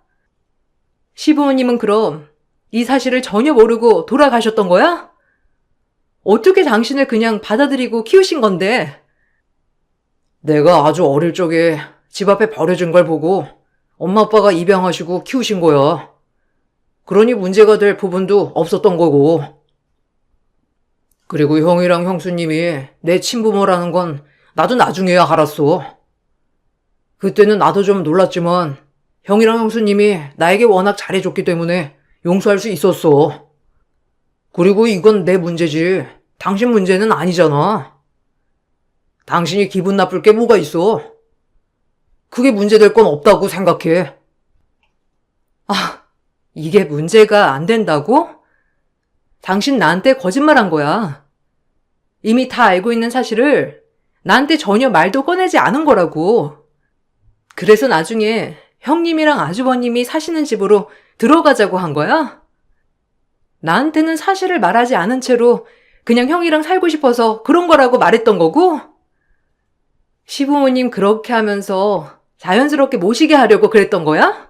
시부모님은 그럼 이 사실을 전혀 모르고 돌아가셨던 거야? 어떻게 당신을 그냥 받아들이고 키우신 건데? 내가 아주 어릴 적에 집 앞에 버려진 걸 보고 엄마 아빠가 입양하시고 키우신 거야. 그러니 문제가 될 부분도 없었던 거고. 그리고 형이랑 형수님이 내 친부모라는 건 나도 나중에야 알았어. 그때는 나도 좀 놀랐지만 형이랑 형수님이 나에게 워낙 잘해줬기 때문에 용서할 수 있었어. 그리고 이건 내 문제지. 당신 문제는 아니잖아. 당신이 기분 나쁠 게 뭐가 있어? 그게 문제될 건 없다고 생각해. 아, 이게 문제가 안 된다고? 당신 나한테 거짓말한 거야. 이미 다 알고 있는 사실을 나한테 전혀 말도 꺼내지 않은 거라고. 그래서 나중에 형님이랑 아주버님이 사시는 집으로 들어가자고 한 거야? 나한테는 사실을 말하지 않은 채로 그냥 형이랑 살고 싶어서 그런 거라고 말했던 거고? 시부모님 그렇게 하면서 자연스럽게 모시게 하려고 그랬던 거야?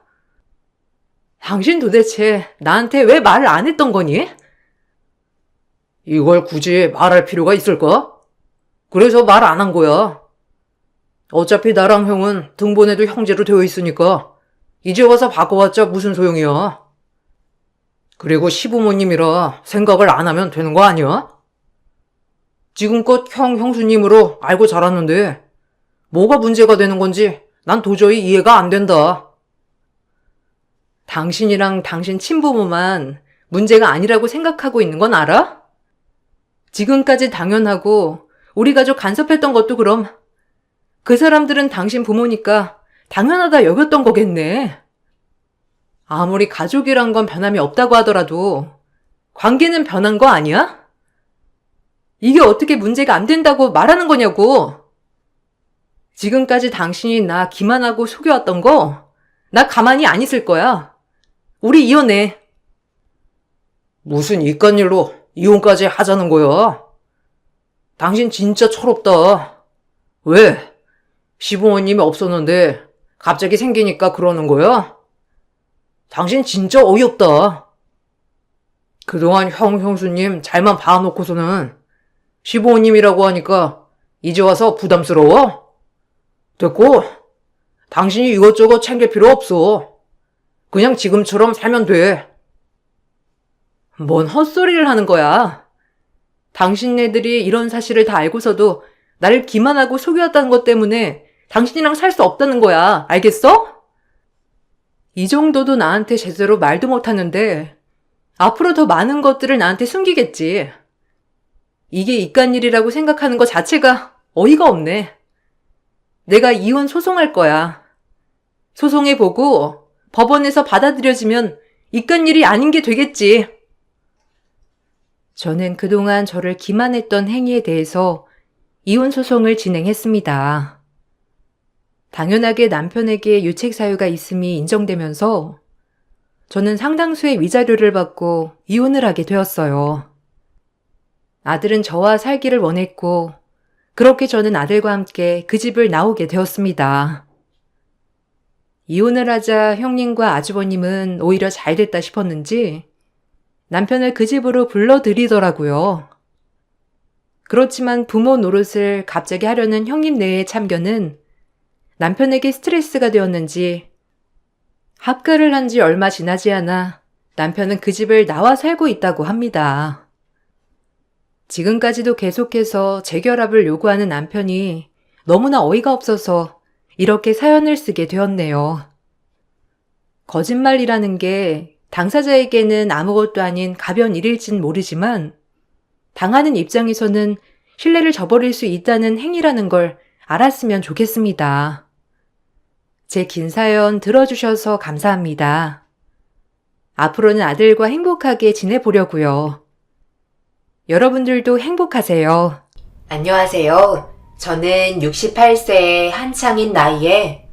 당신 도대체 나한테 왜 말을 안 했던 거니? 이걸 굳이 말할 필요가 있을까? 그래서 말 안 한 거야. 어차피 나랑 형은 등본에도 형제로 되어 있으니까 이제 와서 바꿔봤자 무슨 소용이야. 그리고 시부모님이라 생각을 안 하면 되는 거 아니야? 지금껏 형수님으로 알고 자랐는데 뭐가 문제가 되는 건지 난 도저히 이해가 안 된다. 당신이랑 당신 친부모만 문제가 아니라고 생각하고 있는 건 알아? 지금까지 당연하고 우리 가족 간섭했던 것도 그럼 그 사람들은 당신 부모니까 당연하다 여겼던 거겠네. 아무리 가족이란 건 변함이 없다고 하더라도 관계는 변한 거 아니야? 이게 어떻게 문제가 안 된다고 말하는 거냐고. 지금까지 당신이 나 기만하고 속여왔던 거 나 가만히 안 있을 거야. 우리 이혼해. 무슨 이깟 일로 이혼까지 하자는 거야? 당신 진짜 철없다. 왜? 시부모님이 없었는데 갑자기 생기니까 그러는 거야? 당신 진짜 어이없다. 그동안 형수님 잘만 봐놓고서는 시부모님이라고 하니까 이제 와서 부담스러워? 됐고, 당신이 이것저것 챙길 필요 없어. 그냥 지금처럼 살면 돼. 뭔 헛소리를 하는 거야. 당신네들이 이런 사실을 다 알고서도 나를 기만하고 속여왔다는 것 때문에 당신이랑 살 수 없다는 거야. 알겠어? 이 정도도 나한테 제대로 말도 못하는데 앞으로 더 많은 것들을 나한테 숨기겠지. 이게 이깟 일이라고 생각하는 것 자체가 어이가 없네. 내가 이혼 소송할 거야. 소송해보고 법원에서 받아들여지면 이깟 일이 아닌 게 되겠지. 저는 그동안 저를 기만했던 행위에 대해서 이혼 소송을 진행했습니다. 당연하게 남편에게 유책 사유가 있음이 인정되면서 저는 상당수의 위자료를 받고 이혼을 하게 되었어요. 아들은 저와 살기를 원했고 그렇게 저는 아들과 함께 그 집을 나오게 되었습니다. 이혼을 하자 형님과 아주버님은 오히려 잘 됐다 싶었는지 남편을 그 집으로 불러들이더라고요. 그렇지만 부모 노릇을 갑자기 하려는 형님 내의 참견은 남편에게 스트레스가 되었는지 합가를 한 지 얼마 지나지 않아 남편은 그 집을 나와 살고 있다고 합니다. 지금까지도 계속해서 재결합을 요구하는 남편이 너무나 어이가 없어서 이렇게 사연을 쓰게 되었네요. 거짓말이라는 게 당사자에게는 아무것도 아닌 가벼운 일일진 모르지만 당하는 입장에서는 신뢰를 저버릴 수 있다는 행위라는 걸 알았으면 좋겠습니다. 제 긴 사연 들어주셔서 감사합니다. 앞으로는 아들과 행복하게 지내보려고요. 여러분들도 행복하세요. 안녕하세요. 저는 68세의 한창인 나이에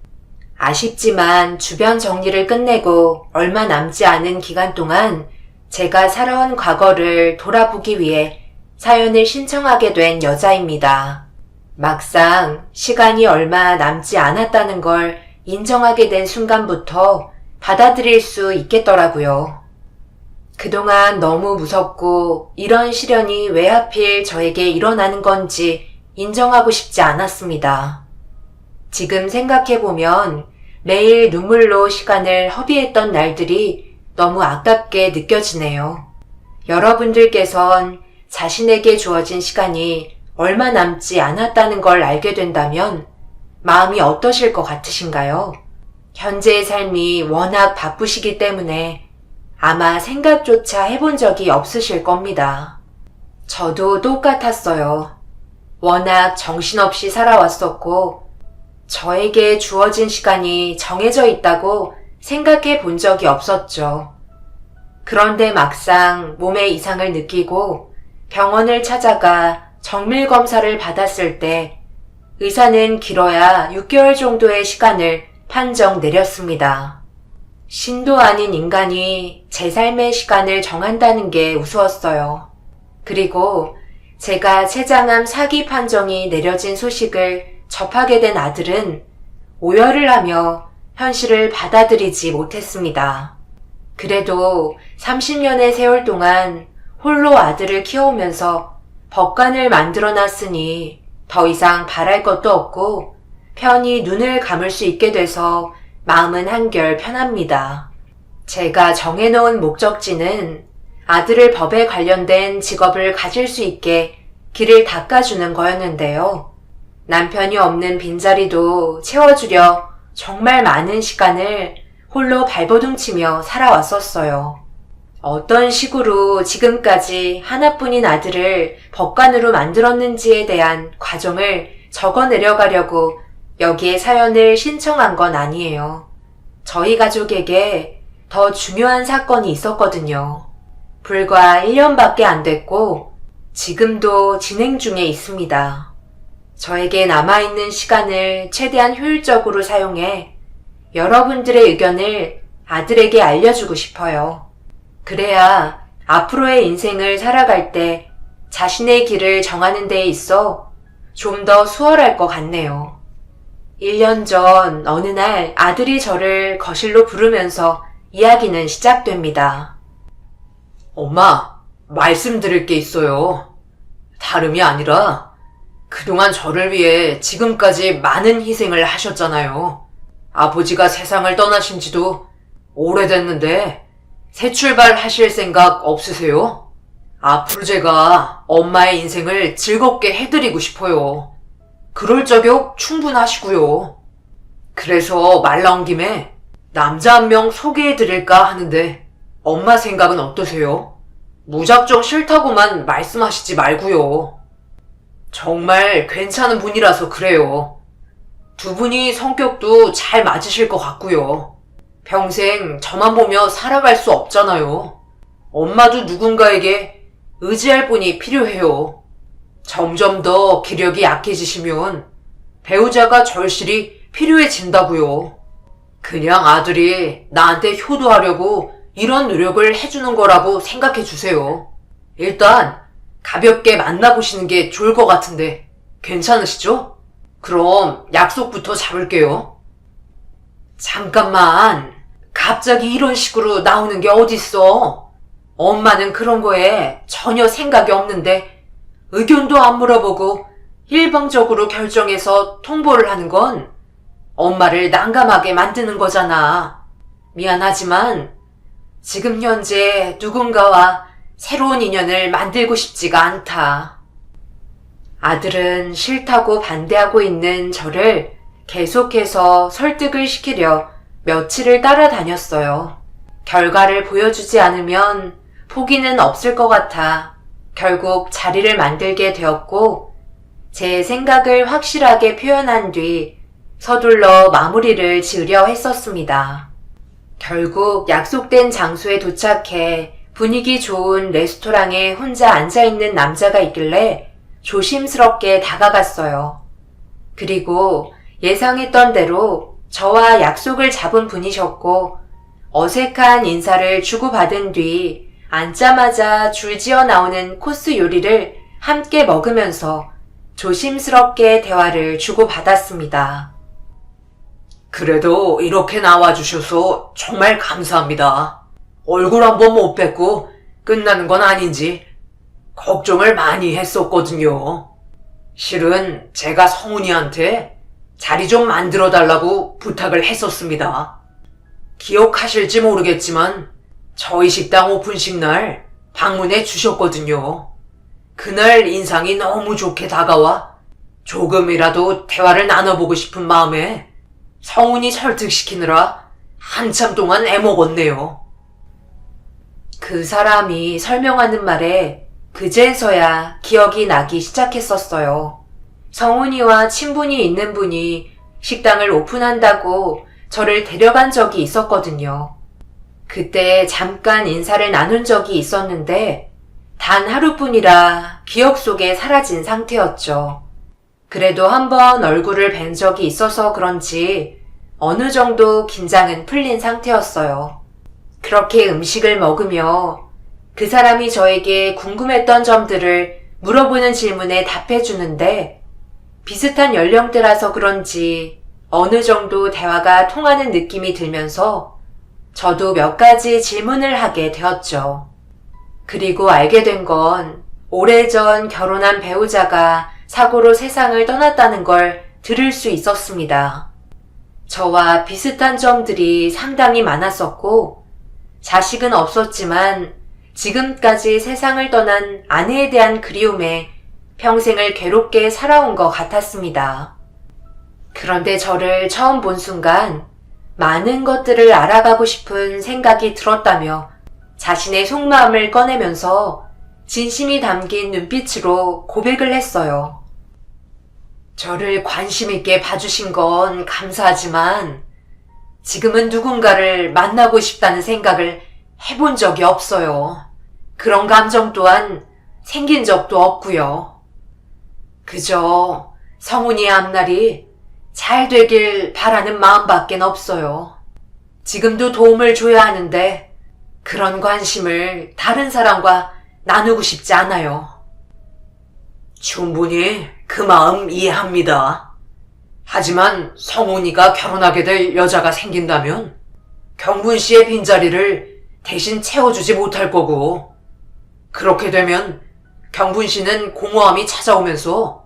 아쉽지만 주변 정리를 끝내고 얼마 남지 않은 기간 동안 제가 살아온 과거를 돌아보기 위해 사연을 신청하게 된 여자입니다. 막상 시간이 얼마 남지 않았다는 걸 인정하게 된 순간부터 받아들일 수 있겠더라고요. 그동안 너무 무섭고 이런 시련이 왜 하필 저에게 일어나는 건지 인정하고 싶지 않았습니다. 지금 생각해보면 매일 눈물로 시간을 허비했던 날들이 너무 아깝게 느껴지네요. 여러분들께선 자신에게 주어진 시간이 얼마 남지 않았다는 걸 알게 된다면 마음이 어떠실 것 같으신가요? 현재의 삶이 워낙 바쁘시기 때문에 아마 생각조차 해본 적이 없으실 겁니다. 저도 똑같았어요. 워낙 정신없이 살아왔었고 저에게 주어진 시간이 정해져 있다고 생각해 본 적이 없었죠. 그런데 막상 몸에 이상을 느끼고 병원을 찾아가 정밀 검사를 받았을 때 의사는 길어야 6개월 정도의 시간을 판정 내렸습니다. 신도 아닌 인간이 제 삶의 시간을 정한다는 게 우스웠어요. 그리고 제가 췌장암 4기 판정이 내려진 소식을 접하게 된 아들은 오열을 하며 현실을 받아들이지 못했습니다. 그래도 30년의 세월 동안 홀로 아들을 키워오면서 법관을 만들어놨으니 더 이상 바랄 것도 없고 편히 눈을 감을 수 있게 돼서 마음은 한결 편합니다. 제가 정해놓은 목적지는 아들을 법에 관련된 직업을 가질 수 있게 길을 닦아주는 거였는데요. 남편이 없는 빈자리도 채워주려 정말 많은 시간을 홀로 발버둥치며 살아왔었어요. 어떤 식으로 지금까지 하나뿐인 아들을 법관으로 만들었는지에 대한 과정을 적어내려가려고 여기에 사연을 신청한 건 아니에요. 저희 가족에게 더 중요한 사건이 있었거든요. 불과 1년밖에 안 됐고 지금도 진행 중에 있습니다. 저에게 남아있는 시간을 최대한 효율적으로 사용해 여러분들의 의견을 아들에게 알려주고 싶어요. 그래야 앞으로의 인생을 살아갈 때 자신의 길을 정하는 데에 있어 좀 더 수월할 것 같네요. 1년 전 어느 날 아들이 저를 거실로 부르면서 이야기는 시작됩니다. 엄마, 말씀드릴 게 있어요. 다름이 아니라 그동안 저를 위해 지금까지 많은 희생을 하셨잖아요. 아버지가 세상을 떠나신 지도 오래됐는데 새 출발하실 생각 없으세요? 앞으로 제가 엄마의 인생을 즐겁게 해드리고 싶어요. 그럴 자격 충분하시고요. 그래서 말 나온 김에 남자 한 명 소개해드릴까 하는데 엄마 생각은 어떠세요? 무작정 싫다고만 말씀하시지 말고요. 정말 괜찮은 분이라서 그래요. 두 분이 성격도 잘 맞으실 것 같고요. 평생 저만 보며 살아갈 수 없잖아요. 엄마도 누군가에게 의지할 분이 필요해요. 점점 더 기력이 약해지시면 배우자가 절실히 필요해진다고요. 그냥 아들이 나한테 효도하려고 이런 노력을 해주는 거라고 생각해 주세요. 일단 가볍게 만나보시는 게 좋을 것 같은데 괜찮으시죠? 그럼 약속부터 잡을게요. 잠깐만, 갑자기 이런 식으로 나오는 게 어딨어? 엄마는 그런 거에 전혀 생각이 없는데 의견도 안 물어보고 일방적으로 결정해서 통보를 하는 건 엄마를 난감하게 만드는 거잖아. 미안하지만 지금 현재 누군가와 새로운 인연을 만들고 싶지가 않다. 아들은 싫다고 반대하고 있는 저를 계속해서 설득을 시키려 며칠을 따라다녔어요. 결과를 보여주지 않으면 포기는 없을 것 같아 결국 자리를 만들게 되었고 제 생각을 확실하게 표현한 뒤 서둘러 마무리를 지으려 했었습니다. 결국 약속된 장소에 도착해 분위기 좋은 레스토랑에 혼자 앉아있는 남자가 있길래 조심스럽게 다가갔어요. 그리고 예상했던 대로 저와 약속을 잡은 분이셨고 어색한 인사를 주고받은 뒤 앉자마자 줄지어 나오는 코스 요리를 함께 먹으면서 조심스럽게 대화를 주고받았습니다. 그래도 이렇게 나와주셔서 정말 감사합니다. 얼굴 한번 못 뵙고 끝나는 건 아닌지 걱정을 많이 했었거든요. 실은 제가 성훈이한테 자리 좀 만들어 달라고 부탁을 했었습니다. 기억하실지 모르겠지만 저희 식당 오픈식 날 방문해 주셨거든요. 그날 인상이 너무 좋게 다가와 조금이라도 대화를 나눠보고 싶은 마음에 성훈이 설득시키느라 한참 동안 애먹었네요. 그 사람이 설명하는 말에 그제서야 기억이 나기 시작했었어요. 성훈이와 친분이 있는 분이 식당을 오픈한다고 저를 데려간 적이 있었거든요. 그때 잠깐 인사를 나눈 적이 있었는데 단 하루뿐이라 기억 속에 사라진 상태였죠. 그래도 한번 얼굴을 뵌 적이 있어서 그런지 어느 정도 긴장은 풀린 상태였어요. 그렇게 음식을 먹으며 그 사람이 저에게 궁금했던 점들을 물어보는 질문에 답해주는데 비슷한 연령대라서 그런지 어느 정도 대화가 통하는 느낌이 들면서 저도 몇 가지 질문을 하게 되었죠. 그리고 알게 된 건 오래전 결혼한 배우자가 사고로 세상을 떠났다는 걸 들을 수 있었습니다. 저와 비슷한 점들이 상당히 많았었고 자식은 없었지만 지금까지 세상을 떠난 아내에 대한 그리움에 평생을 괴롭게 살아온 것 같았습니다. 그런데 저를 처음 본 순간 많은 것들을 알아가고 싶은 생각이 들었다며 자신의 속마음을 꺼내면서 진심이 담긴 눈빛으로 고백을 했어요. 저를 관심 있게 봐주신 건 감사하지만 지금은 누군가를 만나고 싶다는 생각을 해본 적이 없어요. 그런 감정 또한 생긴 적도 없고요. 그저 성훈이의 앞날이 잘 되길 바라는 마음밖엔 없어요. 지금도 도움을 줘야 하는데 그런 관심을 다른 사람과 나누고 싶지 않아요. 충분히 그 마음 이해합니다. 하지만 성훈이가 결혼하게 될 여자가 생긴다면 경분 씨의 빈자리를 대신 채워주지 못할 거고 그렇게 되면 경분 씨는 공허함이 찾아오면서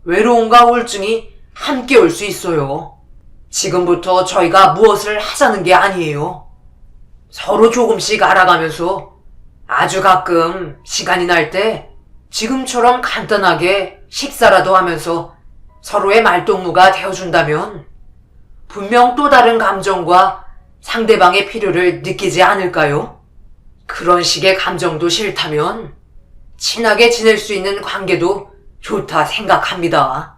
외로움과 우울증이 함께 올 수 있어요. 지금부터 저희가 무엇을 하자는 게 아니에요. 서로 조금씩 알아가면서 아주 가끔 시간이 날 때 지금처럼 간단하게 식사라도 하면서 서로의 말동무가 되어준다면 분명 또 다른 감정과 상대방의 필요를 느끼지 않을까요? 그런 식의 감정도 싫다면 친하게 지낼 수 있는 관계도 좋다 생각합니다.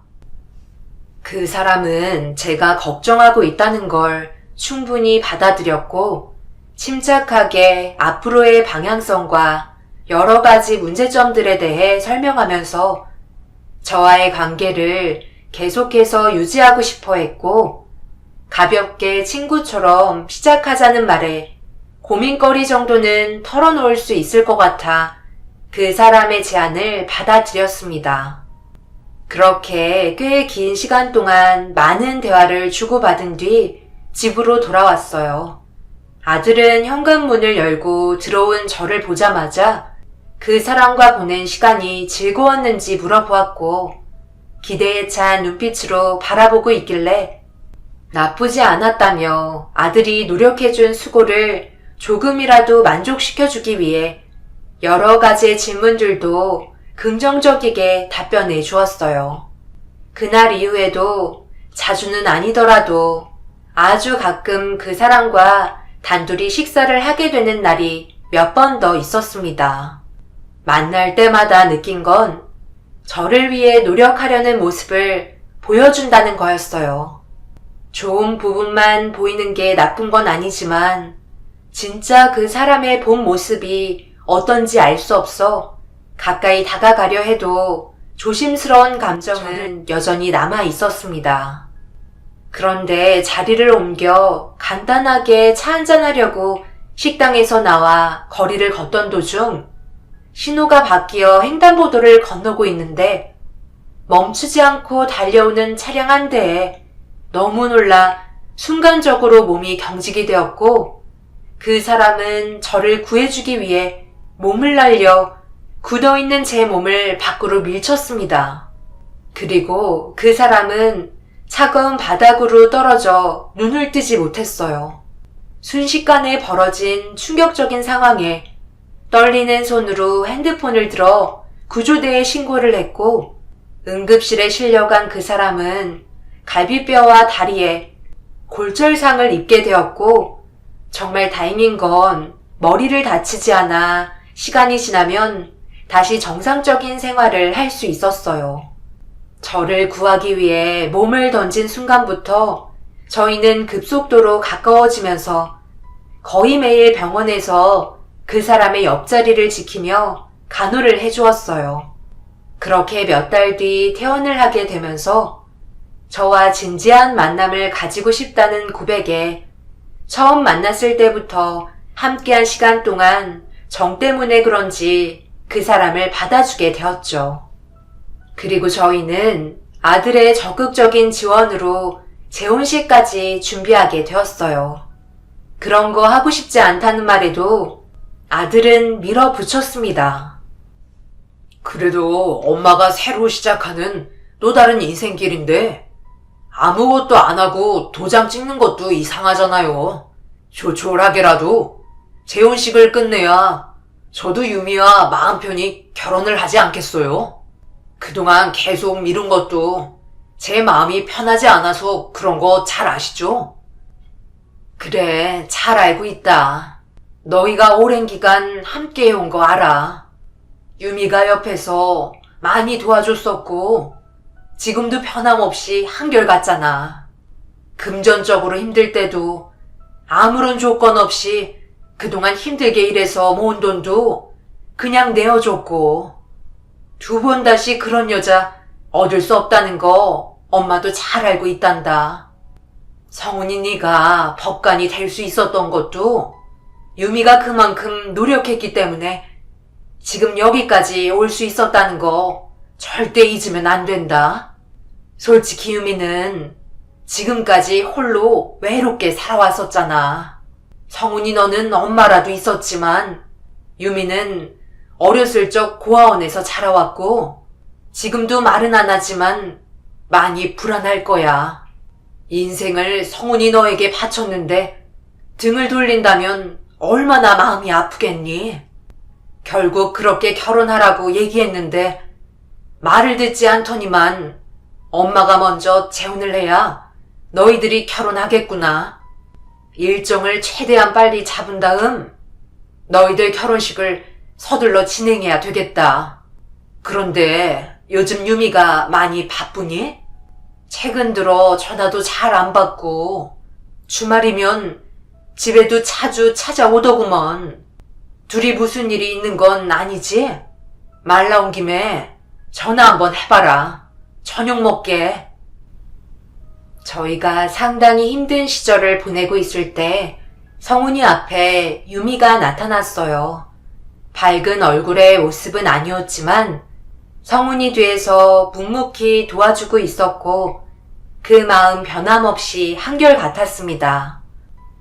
그 사람은 제가 걱정하고 있다는 걸 충분히 받아들였고 침착하게 앞으로의 방향성과 여러 가지 문제점들에 대해 설명하면서 저와의 관계를 계속해서 유지하고 싶어 했고 가볍게 친구처럼 시작하자는 말에 고민거리 정도는 털어놓을 수 있을 것 같아 그 사람의 제안을 받아들였습니다. 그렇게 꽤 긴 시간 동안 많은 대화를 주고받은 뒤 집으로 돌아왔어요. 아들은 현관문을 열고 들어온 저를 보자마자 그 사람과 보낸 시간이 즐거웠는지 물어보았고 기대에 찬 눈빛으로 바라보고 있길래 나쁘지 않았다며 아들이 노력해준 수고를 조금이라도 만족시켜주기 위해 여러 가지의 질문들도 긍정적이게 답변해 주었어요. 그날 이후에도 자주는 아니더라도 아주 가끔 그 사람과 단둘이 식사를 하게 되는 날이 몇 번 더 있었습니다. 만날 때마다 느낀 건 저를 위해 노력하려는 모습을 보여준다는 거였어요. 좋은 부분만 보이는 게 나쁜 건 아니지만 진짜 그 사람의 본 모습이 어떤지 알 수 없어 가까이 다가가려 해도 조심스러운 감정은 여전히 남아 있었습니다. 그런데 자리를 옮겨 간단하게 차 한잔하려고 식당에서 나와 거리를 걷던 도중 신호가 바뀌어 횡단보도를 건너고 있는데 멈추지 않고 달려오는 차량 한 대에 너무 놀라 순간적으로 몸이 경직이 되었고 그 사람은 저를 구해주기 위해 몸을 날려 굳어있는 제 몸을 밖으로 밀쳤습니다. 그리고 그 사람은 차가운 바닥으로 떨어져 눈을 뜨지 못했어요. 순식간에 벌어진 충격적인 상황에 떨리는 손으로 핸드폰을 들어 구조대에 신고를 했고 응급실에 실려간 그 사람은 갈비뼈와 다리에 골절상을 입게 되었고 정말 다행인 건 머리를 다치지 않아 시간이 지나면 다시 정상적인 생활을 할 수 있었어요. 저를 구하기 위해 몸을 던진 순간부터 저희는 급속도로 가까워지면서 거의 매일 병원에서 그 사람의 옆자리를 지키며 간호를 해주었어요. 그렇게 몇 달 뒤 퇴원을 하게 되면서 저와 진지한 만남을 가지고 싶다는 고백에 처음 만났을 때부터 함께한 시간 동안 정 때문에 그런지 그 사람을 받아주게 되었죠. 그리고 저희는 아들의 적극적인 지원으로 재혼식까지 준비하게 되었어요. 그런 거 하고 싶지 않다는 말에도 아들은 밀어붙였습니다. 그래도 엄마가 새로 시작하는 또 다른 인생길인데 아무것도 안 하고 도장 찍는 것도 이상하잖아요. 조촐하게라도 재혼식을 끝내야 저도 유미와 마음 편히 결혼을 하지 않겠어요? 그동안 계속 미룬 것도 제 마음이 편하지 않아서 그런 거 잘 아시죠? 그래, 잘 알고 있다. 너희가 오랜 기간 함께 해온 거 알아. 유미가 옆에서 많이 도와줬었고 지금도 변함없이 한결같잖아. 금전적으로 힘들 때도 아무런 조건 없이 그동안 힘들게 일해서 모은 돈도 그냥 내어줬고 2번 다시 그런 여자 얻을 수 없다는 거 엄마도 잘 알고 있단다. 성훈이 네가 법관이 될 수 있었던 것도 유미가 그만큼 노력했기 때문에 지금 여기까지 올 수 있었다는 거 절대 잊으면 안 된다. 솔직히 유미는 지금까지 홀로 외롭게 살아왔었잖아. 성훈이 너는 엄마라도 있었지만 유미는 어렸을 적 고아원에서 자라왔고 지금도 말은 안 하지만 많이 불안할 거야. 인생을 성훈이 너에게 바쳤는데 등을 돌린다면 얼마나 마음이 아프겠니? 결국 그렇게 결혼하라고 얘기했는데 말을 듣지 않더니만 엄마가 먼저 재혼을 해야 너희들이 결혼하겠구나. 일정을 최대한 빨리 잡은 다음 너희들 결혼식을 서둘러 진행해야 되겠다. 그런데 요즘 유미가 많이 바쁘니? 최근 들어 전화도 잘 안 받고 주말이면 집에도 자주 찾아오더구먼. 둘이 무슨 일이 있는 건 아니지? 말 나온 김에 전화 한번 해봐라. 저녁 먹게. 저희가 상당히 힘든 시절을 보내고 있을 때 성훈이 앞에 유미가 나타났어요. 밝은 얼굴의 모습은 아니었지만 성훈이 뒤에서 묵묵히 도와주고 있었고 그 마음 변함없이 한결같았습니다.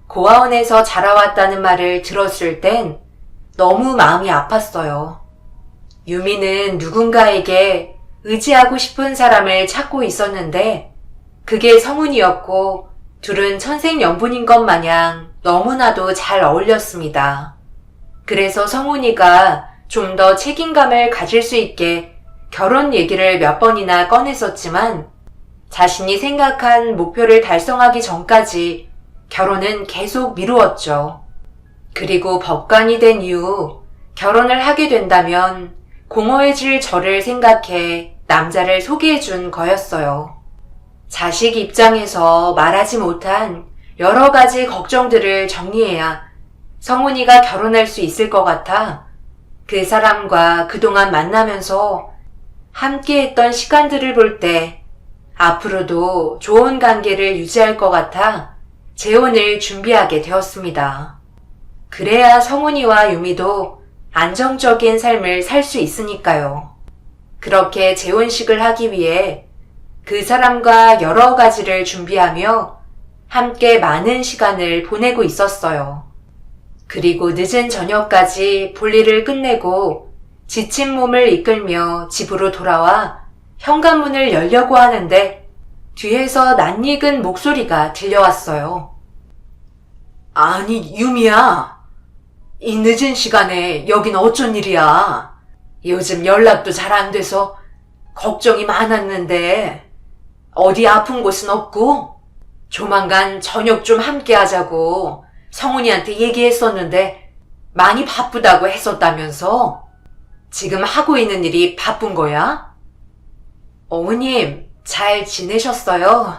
고아원에서 자라왔다는 말을 들었을 땐 너무 마음이 아팠어요. 유미는 누군가에게 의지하고 싶은 사람을 찾고 있었는데 그게 성훈이었고 둘은 천생연분인 것 마냥 너무나도 잘 어울렸습니다. 그래서 성훈이가 좀 더 책임감을 가질 수 있게 결혼 얘기를 몇 번이나 꺼냈었지만 자신이 생각한 목표를 달성하기 전까지 결혼은 계속 미루었죠. 그리고 법관이 된 이후 결혼을 하게 된다면 공허해질 저를 생각해 남자를 소개해준 거였어요. 자식 입장에서 말하지 못한 여러 가지 걱정들을 정리해야 성훈이가 결혼할 수 있을 것 같아 그 사람과 그동안 만나면서 함께했던 시간들을 볼 때 앞으로도 좋은 관계를 유지할 것 같아 재혼을 준비하게 되었습니다. 그래야 성훈이와 유미도 안정적인 삶을 살 수 있으니까요. 그렇게 재혼식을 하기 위해 그 사람과 여러 가지를 준비하며 함께 많은 시간을 보내고 있었어요. 그리고 늦은 저녁까지 볼일을 끝내고 지친 몸을 이끌며 집으로 돌아와 현관문을 열려고 하는데 뒤에서 낯익은 목소리가 들려왔어요. 아니, 유미야. 이 늦은 시간에 여긴 어쩐 일이야? 요즘 연락도 잘 안 돼서 걱정이 많았는데 어디 아픈 곳은 없고 조만간 저녁 좀 함께 하자고 성훈이한테 얘기했었는데 많이 바쁘다고 했었다면서? 지금 하고 있는 일이 바쁜 거야? 어머님, 잘 지내셨어요?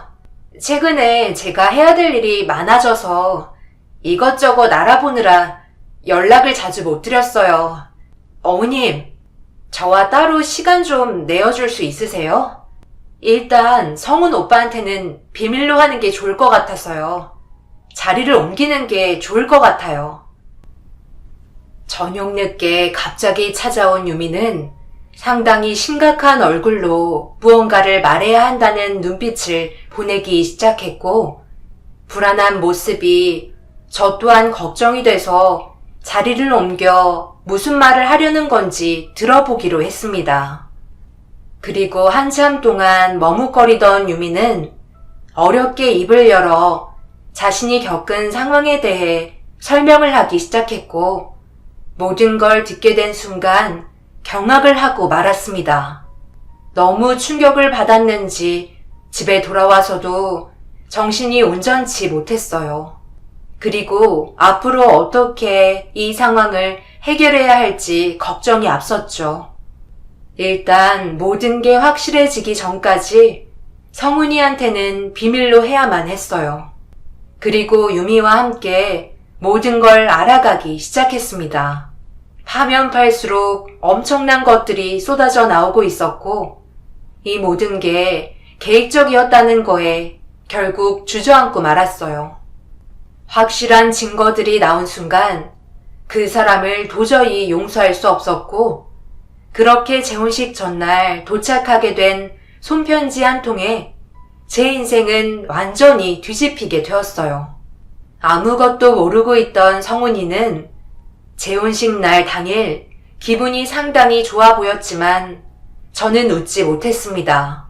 최근에 제가 해야 될 일이 많아져서 이것저것 알아보느라 연락을 자주 못 드렸어요. 어머님, 저와 따로 시간 좀 내어줄 수 있으세요? 일단 성훈 오빠한테는 비밀로 하는 게 좋을 것 같아서요. 자리를 옮기는 게 좋을 것 같아요. 저녁 늦게 갑자기 찾아온 유미는 상당히 심각한 얼굴로 무언가를 말해야 한다는 눈빛을 보내기 시작했고, 불안한 모습이 저 또한 걱정이 돼서 자리를 옮겨 무슨 말을 하려는 건지 들어보기로 했습니다. 그리고 한참 동안 머뭇거리던 유미는 어렵게 입을 열어 자신이 겪은 상황에 대해 설명을 하기 시작했고, 모든 걸 듣게 된 순간 경악을 하고 말았습니다. 너무 충격을 받았는지 집에 돌아와서도 정신이 온전치 못했어요. 그리고 앞으로 어떻게 이 상황을 해결해야 할지 걱정이 앞섰죠. 일단 모든 게 확실해지기 전까지 성훈이한테는 비밀로 해야만 했어요. 그리고 유미와 함께 모든 걸 알아가기 시작했습니다. 파면 팔수록 엄청난 것들이 쏟아져 나오고 있었고, 이 모든 게 계획적이었다는 거에 결국 주저앉고 말았어요. 확실한 증거들이 나온 순간 그 사람을 도저히 용서할 수 없었고, 그렇게 재혼식 전날 도착하게 된 손편지 한 통에 제 인생은 완전히 뒤집히게 되었어요. 아무것도 모르고 있던 성훈이는 재혼식 날 당일 기분이 상당히 좋아 보였지만 저는 웃지 못했습니다.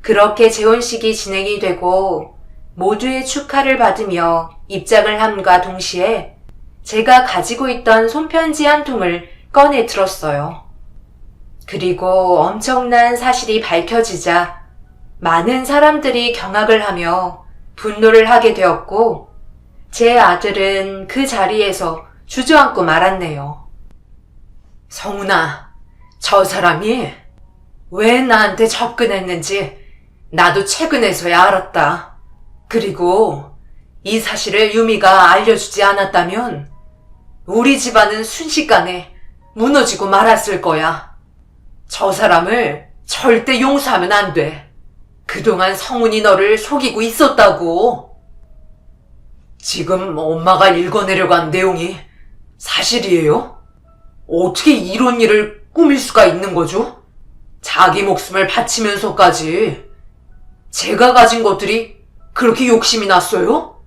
그렇게 재혼식이 진행이 되고 모두의 축하를 받으며 입장을 함과 동시에 제가 가지고 있던 손편지 한 통을 꺼내 들었어요. 그리고 엄청난 사실이 밝혀지자 많은 사람들이 경악을 하며 분노를 하게 되었고, 제 아들은 그 자리에서 주저앉고 말았네요. 성훈아, 저 사람이 왜 나한테 접근했는지 나도 최근에서야 알았다. 그리고 이 사실을 유미가 알려주지 않았다면 우리 집안은 순식간에 무너지고 말았을 거야. 저 사람을 절대 용서하면 안 돼. 그동안 성훈이 너를 속이고 있었다고. 지금 엄마가 읽어내려고 한 내용이 사실이에요? 어떻게 이런 일을 꾸밀 수가 있는 거죠? 자기 목숨을 바치면서까지. 제가 가진 것들이 그렇게 욕심이 났어요?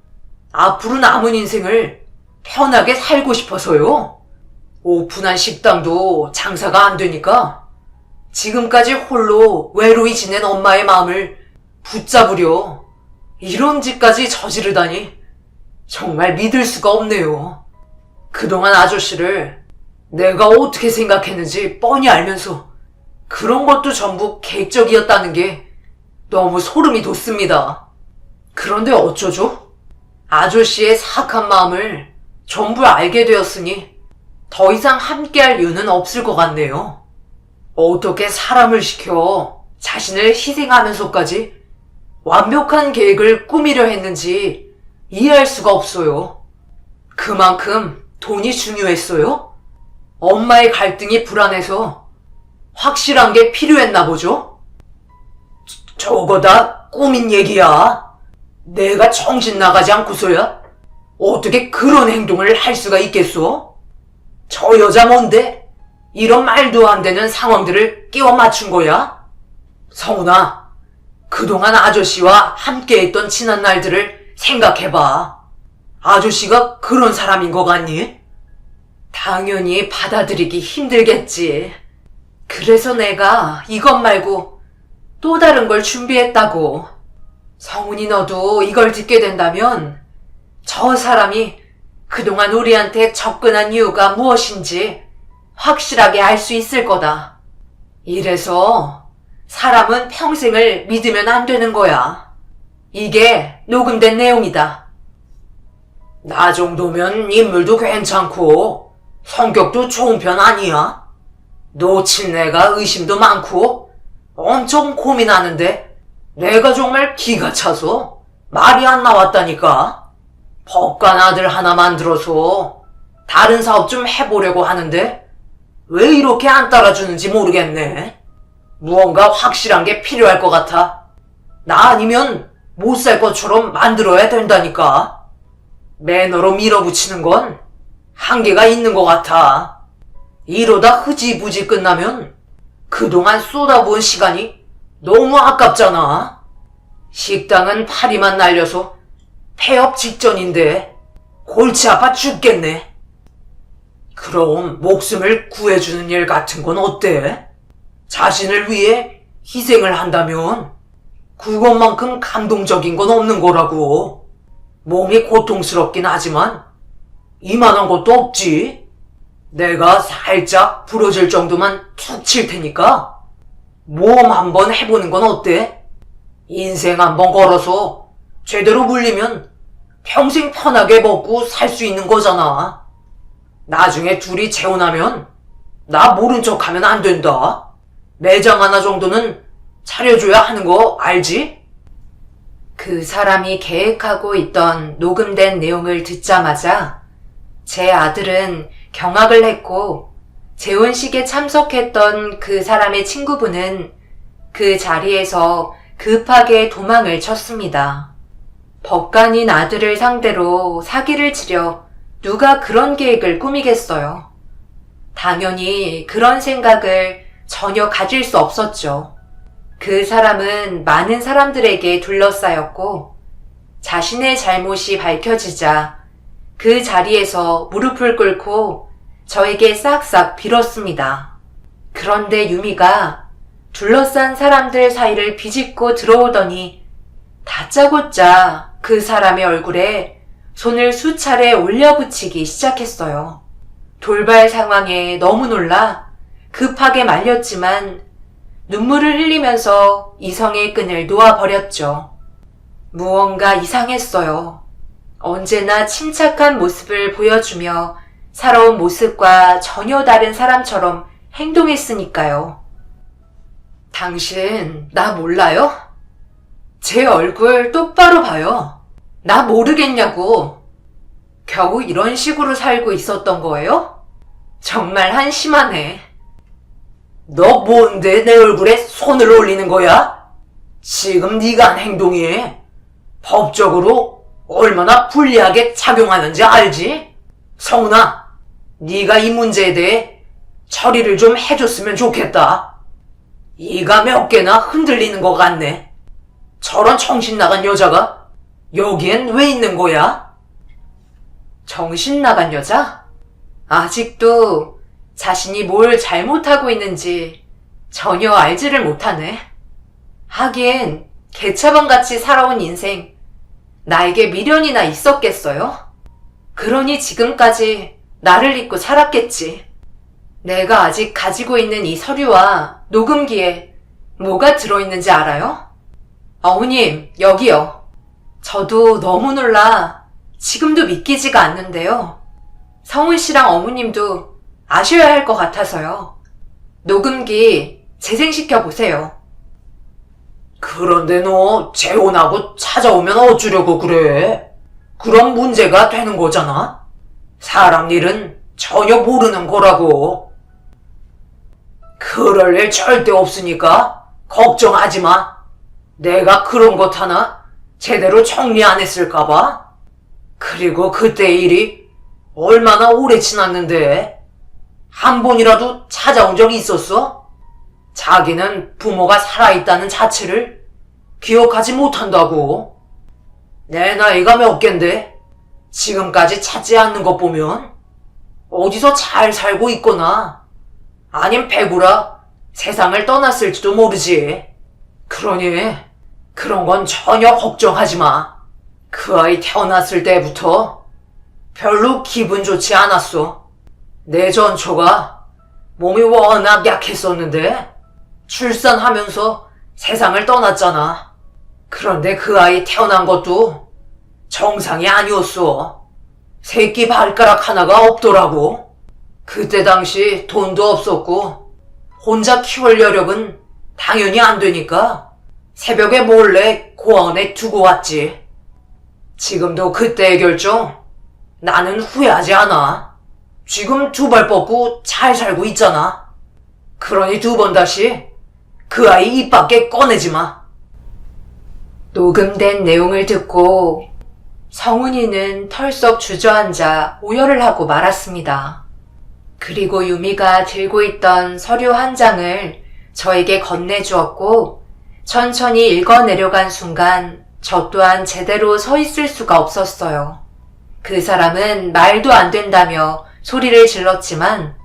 앞으로 남은 인생을 편하게 살고 싶어서요? 오픈한 식당도 장사가 안 되니까 지금까지 홀로 외로이 지낸 엄마의 마음을 붙잡으려 이런 짓까지 저지르다니 정말 믿을 수가 없네요. 그동안 아저씨를 내가 어떻게 생각했는지 뻔히 알면서 그런 것도 전부 계획적이었다는 게 너무 소름이 돋습니다. 그런데 어쩌죠? 아저씨의 사악한 마음을 전부 알게 되었으니 더 이상 함께할 이유는 없을 것 같네요. 어떻게 사람을 시켜 자신을 희생하면서까지 완벽한 계획을 꾸미려 했는지 이해할 수가 없어요. 그만큼 돈이 중요했어요? 엄마의 갈등이 불안해서 확실한 게 필요했나 보죠? 저거 다 꾸민 얘기야. 내가 정신 나가지 않고서야 어떻게 그런 행동을 할 수가 있겠소? 저 여자 뭔데 이런 말도 안 되는 상황들을 끼워 맞춘 거야? 성훈아, 그동안 아저씨와 함께했던 지난 날들을 생각해봐. 아저씨가 그런 사람인 것 같니? 당연히 받아들이기 힘들겠지. 그래서 내가 이것 말고 또 다른 걸 준비했다고. 성훈이 너도 이걸 듣게 된다면 저 사람이 그동안 우리한테 접근한 이유가 무엇인지 확실하게 알 수 있을 거다. 이래서 사람은 평생을 믿으면 안 되는 거야. 이게 녹음된 내용이다. 나 정도면 인물도 괜찮고 성격도 좋은 편 아니야? 놓친 애가 의심도 많고 엄청 고민하는데 내가 정말 기가 차서 말이 안 나왔다니까. 법관 아들 하나 만들어서 다른 사업 좀 해보려고 하는데 왜 이렇게 안 따라주는지 모르겠네. 무언가 확실한 게 필요할 것 같아. 나 아니면 못 살 것처럼 만들어야 된다니까. 매너로 밀어붙이는 건 한계가 있는 것 같아. 이러다 흐지부지 끝나면 그동안 쏟아부은 시간이 너무 아깝잖아. 식당은 파리만 날려서 폐업 직전인데 골치 아파 죽겠네. 그럼 목숨을 구해주는 일 같은 건 어때? 자신을 위해 희생을 한다면 그것만큼 감동적인 건 없는 거라고. 몸이 고통스럽긴 하지만 이만한 것도 없지. 내가 살짝 부러질 정도만 툭 칠 테니까 모험 한번 해보는 건 어때? 인생 한번 걸어서 제대로 물리면 평생 편하게 먹고 살 수 있는 거잖아. 나중에 둘이 재혼하면 나 모른 척하면 안 된다. 매장 하나 정도는 차려줘야 하는 거 알지? 그 사람이 계획하고 있던 녹음된 내용을 듣자마자 제 아들은 경악을 했고 재혼식에 참석했던 그 사람의 친구분은 그 자리에서 급하게 도망을 쳤습니다. 법관인 아들을 상대로 사기를 치려 누가 그런 계획을 꾸미겠어요. 당연히 그런 생각을 전혀 가질 수 없었죠. 그 사람은 많은 사람들에게 둘러싸였고 자신의 잘못이 밝혀지자 그 자리에서 무릎을 꿇고 저에게 싹싹 빌었습니다. 그런데 유미가 둘러싼 사람들 사이를 비집고 들어오더니 다짜고짜 그 사람의 얼굴에 손을 수차례 올려붙이기 시작했어요. 돌발 상황에 너무 놀라 급하게 말렸지만 눈물을 흘리면서 이성의 끈을 놓아버렸죠. 무언가 이상했어요. 언제나 침착한 모습을 보여주며 살아온 모습과 전혀 다른 사람처럼 행동했으니까요. 당신 나 몰라요? 제 얼굴 똑바로 봐요. 나 모르겠냐고. 겨우 이런 식으로 살고 있었던 거예요? 정말 한심하네. 너 뭔데 내 얼굴에 손을 올리는 거야? 지금 네가 한 행동이 법적으로 얼마나 불리하게 작용하는지 알지? 성훈아, 네가 이 문제에 대해 처리를 좀 해줬으면 좋겠다. 이가 몇 개나 흔들리는 것 같네. 저런 정신 나간 여자가 여기엔 왜 있는 거야? 정신 나간 여자? 아직도 자신이 뭘 잘못하고 있는지 전혀 알지를 못하네. 하긴 개차반같이 살아온 인생 나에게 미련이나 있었겠어요? 그러니 지금까지 나를 잊고 살았겠지. 내가 아직 가지고 있는 이 서류와 녹음기에 뭐가 들어있는지 알아요? 어머님, 여기요. 저도 너무 놀라 지금도 믿기지가 않는데요. 성훈 씨랑 어머님도 아셔야 할 것 같아서요. 녹음기 재생시켜 보세요. 그런데 너 재혼하고 찾아오면 어쩌려고 그래? 그럼 문제가 되는 거잖아? 사람 일은 전혀 모르는 거라고. 그럴 일 절대 없으니까 걱정하지 마. 내가 그런 것 하나 제대로 정리 안 했을까봐. 그리고 그때 일이 얼마나 오래 지났는데 한 번이라도 찾아온 적이 있었어? 자기는 부모가 살아있다는 자체를 기억하지 못한다고. 내 나이가 몇 갠데 지금까지 찾지 않는 것 보면 어디서 잘 살고 있거나 아님 배구라 세상을 떠났을지도 모르지. 그러니 그런 건 전혀 걱정하지 마. 그 아이 태어났을 때부터 별로 기분 좋지 않았어. 내 전처가 몸이 워낙 약했었는데 출산하면서 세상을 떠났잖아. 그런데 그 아이 태어난 것도 정상이 아니었어. 새끼 발가락 하나가 없더라고. 그때 당시 돈도 없었고 혼자 키울 여력은 당연히 안 되니까 새벽에 몰래 고아원에 두고 왔지. 지금도 그때의 결정 나는 후회하지 않아. 지금 두 발 뻗고 잘 살고 있잖아. 그러니 두 번 다시 그 아이 입 밖에 꺼내지 마. 녹음된 내용을 듣고 성훈이는 털썩 주저앉아 오열을 하고 말았습니다. 그리고 유미가 들고 있던 서류 한 장을 저에게 건네주었고 천천히 읽어내려간 순간 저 또한 제대로 서 있을 수가 없었어요. 그 사람은 말도 안 된다며 소리를 질렀지만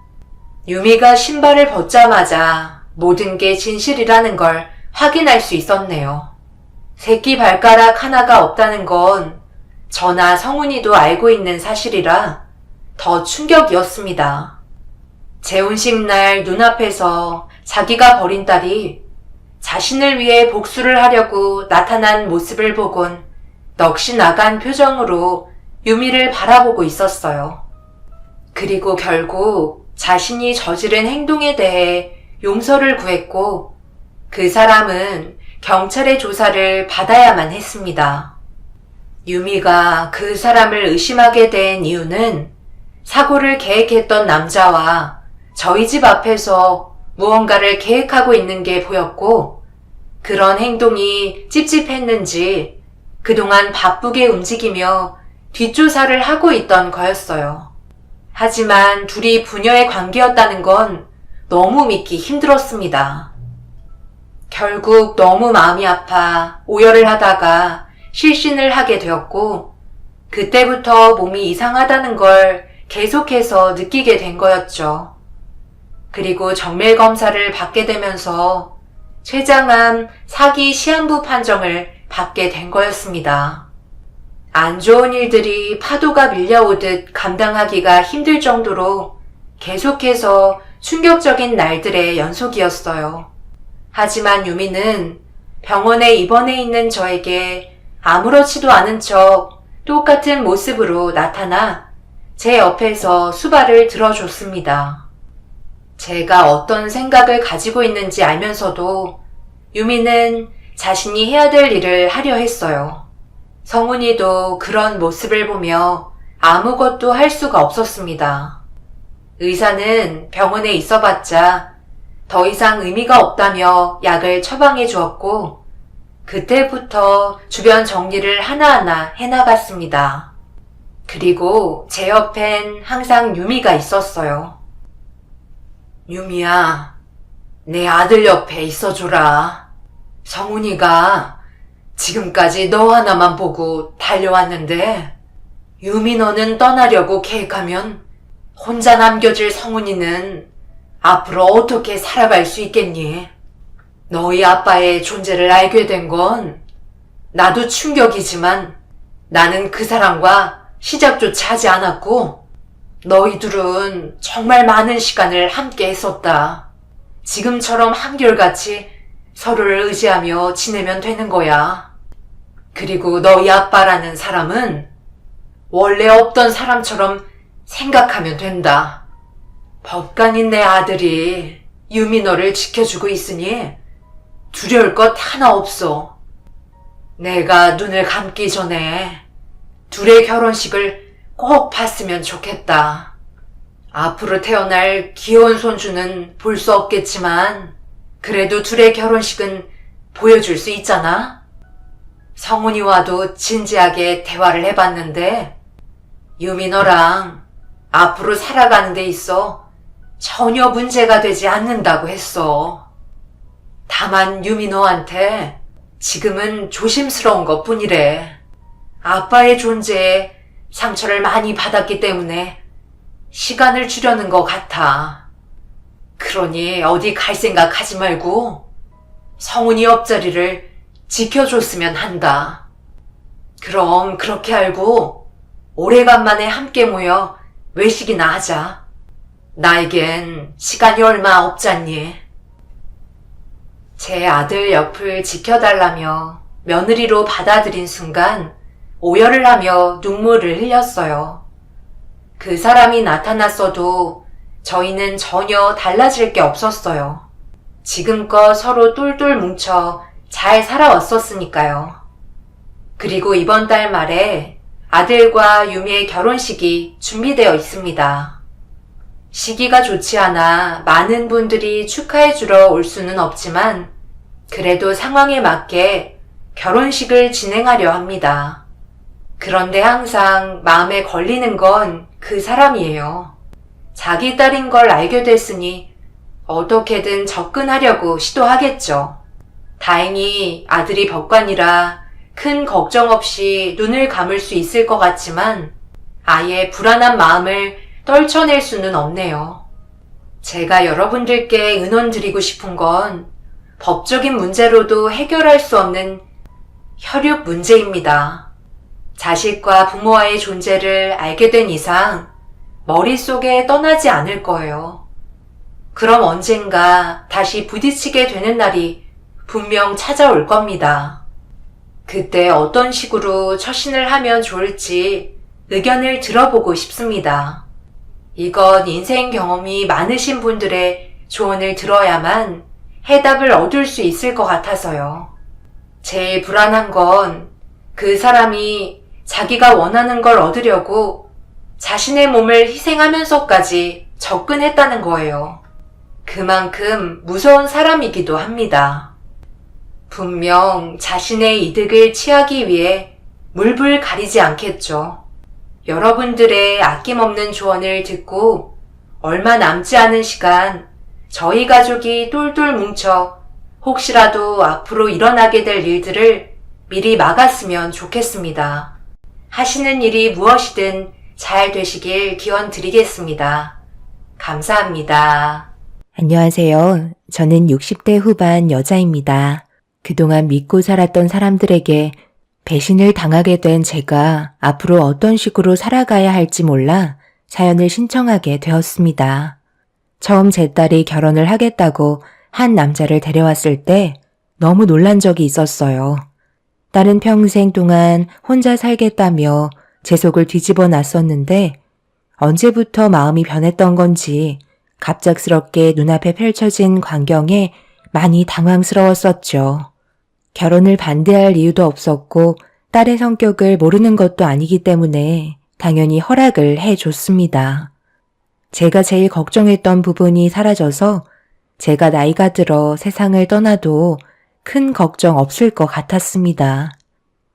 유미가 신발을 벗자마자 모든 게 진실이라는 걸 확인할 수 있었네요. 새끼 발가락 하나가 없다는 건 저나 성훈이도 알고 있는 사실이라 더 충격이었습니다. 재혼식 날 눈앞에서 자기가 버린 딸이 자신을 위해 복수를 하려고 나타난 모습을 보곤 넋이 나간 표정으로 유미를 바라보고 있었어요. 그리고 결국 자신이 저지른 행동에 대해 용서를 구했고 그 사람은 경찰의 조사를 받아야만 했습니다. 유미가 그 사람을 의심하게 된 이유는 사고를 계획했던 남자와 저희 집 앞에서 무언가를 계획하고 있는 게 보였고 그런 행동이 찝찝했는지 그동안 바쁘게 움직이며 뒷조사를 하고 있던 거였어요. 하지만 둘이 부녀의 관계였다는 건 너무 믿기 힘들었습니다. 결국 너무 마음이 아파 오열을 하다가 실신을 하게 되었고 그때부터 몸이 이상하다는 걸 계속해서 느끼게 된 거였죠. 그리고 정밀검사를 받게 되면서 최장암 사기 시한부 판정을 받게 된 거였습니다. 안 좋은 일들이 파도가 밀려오듯 감당하기가 힘들 정도로 계속해서 충격적인 날들의 연속이었어요. 하지만 유미는 병원에 입원해 있는 저에게 아무렇지도 않은 척 똑같은 모습으로 나타나 제 옆에서 수발을 들어줬습니다. 제가 어떤 생각을 가지고 있는지 알면서도 유미는 자신이 해야 될 일을 하려 했어요. 성훈이도 그런 모습을 보며 아무것도 할 수가 없었습니다. 의사는 병원에 있어봤자 더 이상 의미가 없다며 약을 처방해 주었고 그때부터 주변 정리를 하나하나 해나갔습니다. 그리고 제 옆엔 항상 유미가 있었어요. 유미야, 내 아들 옆에 있어줘라. 성훈이가 지금까지 너 하나만 보고 달려왔는데 유미 너는 떠나려고 계획하면 혼자 남겨질 성훈이는 앞으로 어떻게 살아갈 수 있겠니? 너희 아빠의 존재를 알게 된 건 나도 충격이지만 나는 그 사람과 시작조차 하지 않았고 너희들은 정말 많은 시간을 함께 했었다. 지금처럼 한결같이 서로를 의지하며 지내면 되는 거야. 그리고 너희 아빠라는 사람은 원래 없던 사람처럼 생각하면 된다. 법관인 내 아들이 유미 너를 지켜주고 있으니 두려울 것 하나 없어. 내가 눈을 감기 전에 둘의 결혼식을 꼭 봤으면 좋겠다. 앞으로 태어날 귀여운 손주는 볼 수 없겠지만 그래도 둘의 결혼식은 보여줄 수 있잖아. 성훈이와도 진지하게 대화를 해봤는데 유미 너랑 앞으로 살아가는 데 있어 전혀 문제가 되지 않는다고 했어. 다만 유미 너한테 지금은 조심스러운 것 뿐이래. 아빠의 존재에 상처를 많이 받았기 때문에 시간을 주려는 것 같아. 그러니 어디 갈 생각 하지 말고 성훈이 옆자리를 지켜줬으면 한다. 그럼 그렇게 알고 오래간만에 함께 모여 외식이나 하자. 나에겐 시간이 얼마 없잖니. 제 아들 옆을 지켜달라며 며느리로 받아들인 순간 오열을 하며 눈물을 흘렸어요. 그 사람이 나타났어도 저희는 전혀 달라질 게 없었어요. 지금껏 서로 똘똘 뭉쳐 잘 살아왔었으니까요. 그리고 이번 달 말에 아들과 유미의 결혼식이 준비되어 있습니다. 시기가 좋지 않아 많은 분들이 축하해주러 올 수는 없지만 그래도 상황에 맞게 결혼식을 진행하려 합니다. 그런데 항상 마음에 걸리는 건 그 사람이에요. 자기 딸인 걸 알게 됐으니 어떻게든 접근하려고 시도하겠죠. 다행히 아들이 법관이라 큰 걱정 없이 눈을 감을 수 있을 것 같지만 아예 불안한 마음을 떨쳐낼 수는 없네요. 제가 여러분들께 은원드리고 싶은 건 법적인 문제로도 해결할 수 없는 혈육 문제입니다. 자식과 부모와의 존재를 알게 된 이상 머릿속에 떠나지 않을 거예요. 그럼 언젠가 다시 부딪히게 되는 날이 분명 찾아올 겁니다. 그때 어떤 식으로 처신을 하면 좋을지 의견을 들어보고 싶습니다. 이건 인생 경험이 많으신 분들의 조언을 들어야만 해답을 얻을 수 있을 것 같아서요. 제일 불안한 건 그 사람이 자기가 원하는 걸 얻으려고 자신의 몸을 희생하면서까지 접근했다는 거예요. 그만큼 무서운 사람이기도 합니다. 분명 자신의 이득을 취하기 위해 물불 가리지 않겠죠. 여러분들의 아낌없는 조언을 듣고 얼마 남지 않은 시간 저희 가족이 똘똘 뭉쳐 혹시라도 앞으로 일어나게 될 일들을 미리 막았으면 좋겠습니다. 하시는 일이 무엇이든 잘 되시길 기원 드리겠습니다. 감사합니다.
안녕하세요. 저는 60대 후반 여자입니다. 그동안 믿고 살았던 사람들에게 배신을 당하게 된 제가 앞으로 어떤 식으로 살아가야 할지 몰라 사연을 신청하게 되었습니다. 처음 제 딸이 결혼을 하겠다고 한 남자를 데려왔을 때 너무 놀란 적이 있었어요. 딸은 평생 동안 혼자 살겠다며 제 속을 뒤집어 놨었는데 언제부터 마음이 변했던 건지 갑작스럽게 눈앞에 펼쳐진 광경에 많이 당황스러웠었죠. 결혼을 반대할 이유도 없었고 딸의 성격을 모르는 것도 아니기 때문에 당연히 허락을 해줬습니다. 제가 제일 걱정했던 부분이 사라져서 제가 나이가 들어 세상을 떠나도 큰 걱정 없을 것 같았습니다.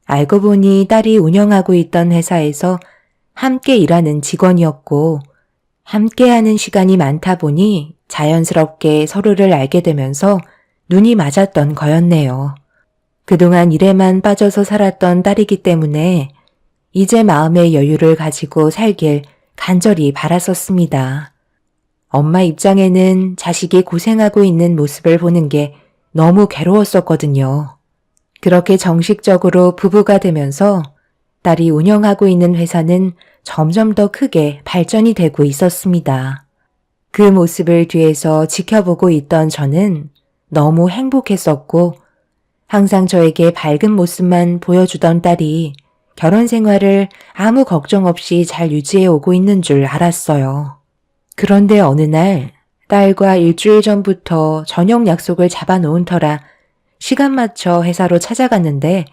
알고 보니 딸이 운영하고 있던 회사에서 함께 일하는 직원이었고 함께하는 시간이 많다 보니 자연스럽게 서로를 알게 되면서 눈이 맞았던 거였네요. 그동안 일에만 빠져서 살았던 딸이기 때문에 이제 마음의 여유를 가지고 살길 간절히 바랐었습니다. 엄마 입장에는 자식이 고생하고 있는 모습을 보는 게 너무 괴로웠었거든요. 그렇게 정식적으로 부부가 되면서 딸이 운영하고 있는 회사는 점점 더 크게 발전이 되고 있었습니다. 그 모습을 뒤에서 지켜보고 있던 저는 너무 행복했었고 항상 저에게 밝은 모습만 보여주던 딸이 결혼 생활을 아무 걱정 없이 잘 유지해 오고 있는 줄 알았어요. 그런데 어느 날 딸과 일주일 전부터 저녁 약속을 잡아놓은 터라 시간 맞춰 회사로 찾아갔는데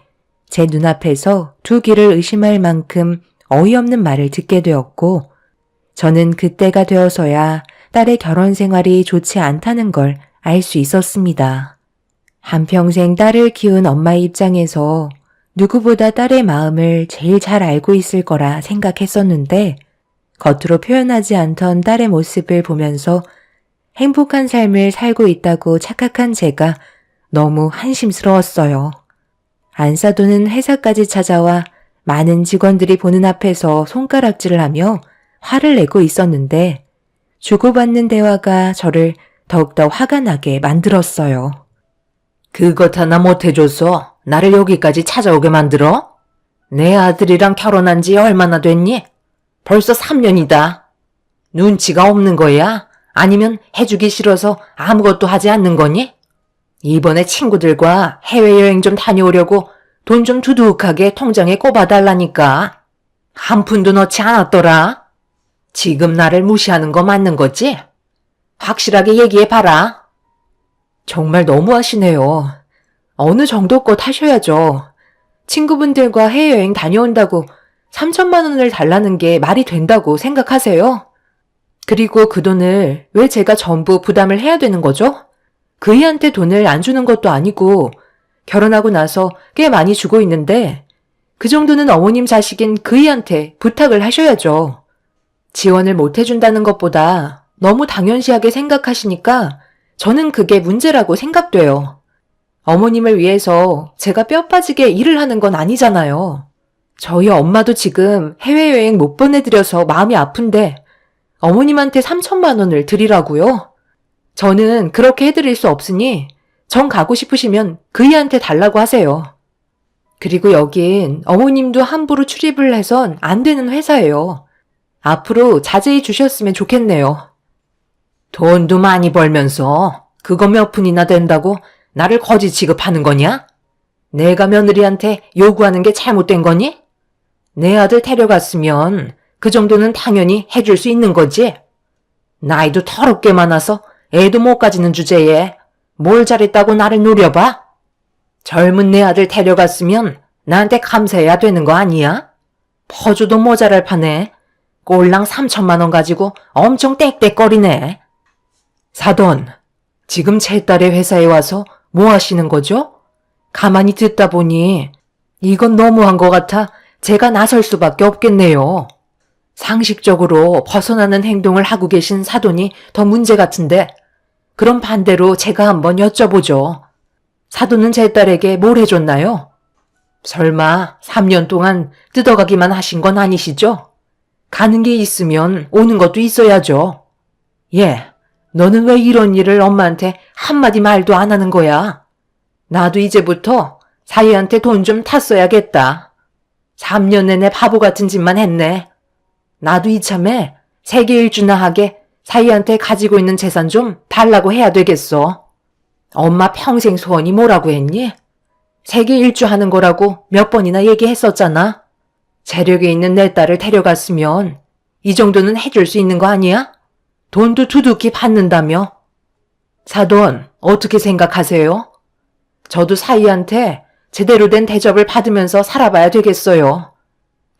제 눈앞에서 두 귀를 의심할 만큼 어이없는 말을 듣게 되었고 저는 그때가 되어서야 딸의 결혼 생활이 좋지 않다는 걸 알 수 있었습니다. 한평생 딸을 키운 엄마의 입장에서 누구보다 딸의 마음을 제일 잘 알고 있을 거라 생각했었는데 겉으로 표현하지 않던 딸의 모습을 보면서 행복한 삶을 살고 있다고 착각한 제가 너무 한심스러웠어요. 안사도는 회사까지 찾아와 많은 직원들이 보는 앞에서 손가락질을 하며 화를 내고 있었는데 주고받는 대화가 저를 더욱더 화가 나게 만들었어요.
그것 하나 못해줘서 나를 여기까지 찾아오게 만들어? 내 아들이랑 결혼한 지 얼마나 됐니? 벌써 3년이다. 눈치가 없는 거야? 아니면 해주기 싫어서 아무것도 하지 않는 거니? 이번에 친구들과 해외여행 좀 다녀오려고 돈 좀 두둑하게 통장에 꼽아달라니까. 한 푼도 넣지 않았더라. 지금 나를 무시하는 거 맞는 거지? 확실하게 얘기해봐라. 정말 너무하시네요. 어느 정도 것 하셔야죠. 친구분들과 해외여행 다녀온다고 3천만 원을 달라는 게 말이 된다고 생각하세요? 그리고 그 돈을 왜 제가 전부 부담을 해야 되는 거죠? 그이한테 돈을 안 주는 것도 아니고 결혼하고 나서 꽤 많이 주고 있는데 그 정도는 어머님 자식인 그이한테 부탁을 하셔야죠. 지원을 못 해준다는 것보다 너무 당연시하게 생각하시니까 저는 그게 문제라고 생각돼요. 어머님을 위해서 제가 뼈 빠지게 일을 하는 건 아니잖아요. 저희 엄마도 지금 해외여행 못 보내드려서 마음이 아픈데 어머님한테 3천만 원을 드리라고요? 저는 그렇게 해드릴 수 없으니 정 가고 싶으시면 그이한테 달라고 하세요. 그리고 여긴 어머님도 함부로 출입을 해선 안 되는 회사예요. 앞으로 자제해 주셨으면 좋겠네요. 돈도 많이 벌면서 그거 몇 푼이나 된다고 나를 거지 취급하는 거냐? 내가 며느리한테 요구하는 게 잘못된 거니? 내 아들 데려갔으면 그 정도는 당연히 해줄 수 있는 거지. 나이도 더럽게 많아서 애도 못 가지는 주제에 뭘 잘했다고 나를 노려봐? 젊은 내 아들 데려갔으면 나한테 감사해야 되는 거 아니야? 퍼줘도 모자랄 판에 꼴랑 3천만 원 가지고 엄청 땡땡거리네. 사돈, 지금 제 딸의 회사에 와서 뭐 하시는 거죠? 가만히 듣다 보니 이건 너무한 것 같아 제가 나설 수밖에 없겠네요. 상식적으로 벗어나는 행동을 하고 계신 사돈이 더 문제 같은데 그럼 반대로 제가 한번 여쭤보죠. 사돈은 제 딸에게 뭘 해줬나요? 설마 3년 동안 뜯어가기만 하신 건 아니시죠? 가는 게 있으면 오는 것도 있어야죠. 예, 너는 왜 이런 일을 엄마한테 한마디 말도 안 하는 거야? 나도 이제부터 사이한테 돈 좀 탔어야겠다. 3년 내내 바보 같은 짓만 했네. 나도 이참에 세계 일주나 하게 사이한테 가지고 있는 재산 좀 달라고 해야 되겠어. 엄마 평생 소원이 뭐라고 했니? 세계 일주 하는 거라고 몇 번이나 얘기했었잖아. 재력에 있는 내 딸을 데려갔으면 이 정도는 해줄 수 있는 거 아니야? 돈도 두둑히 받는다며. 사돈, 어떻게 생각하세요? 저도 사이한테 제대로 된 대접을 받으면서 살아봐야 되겠어요.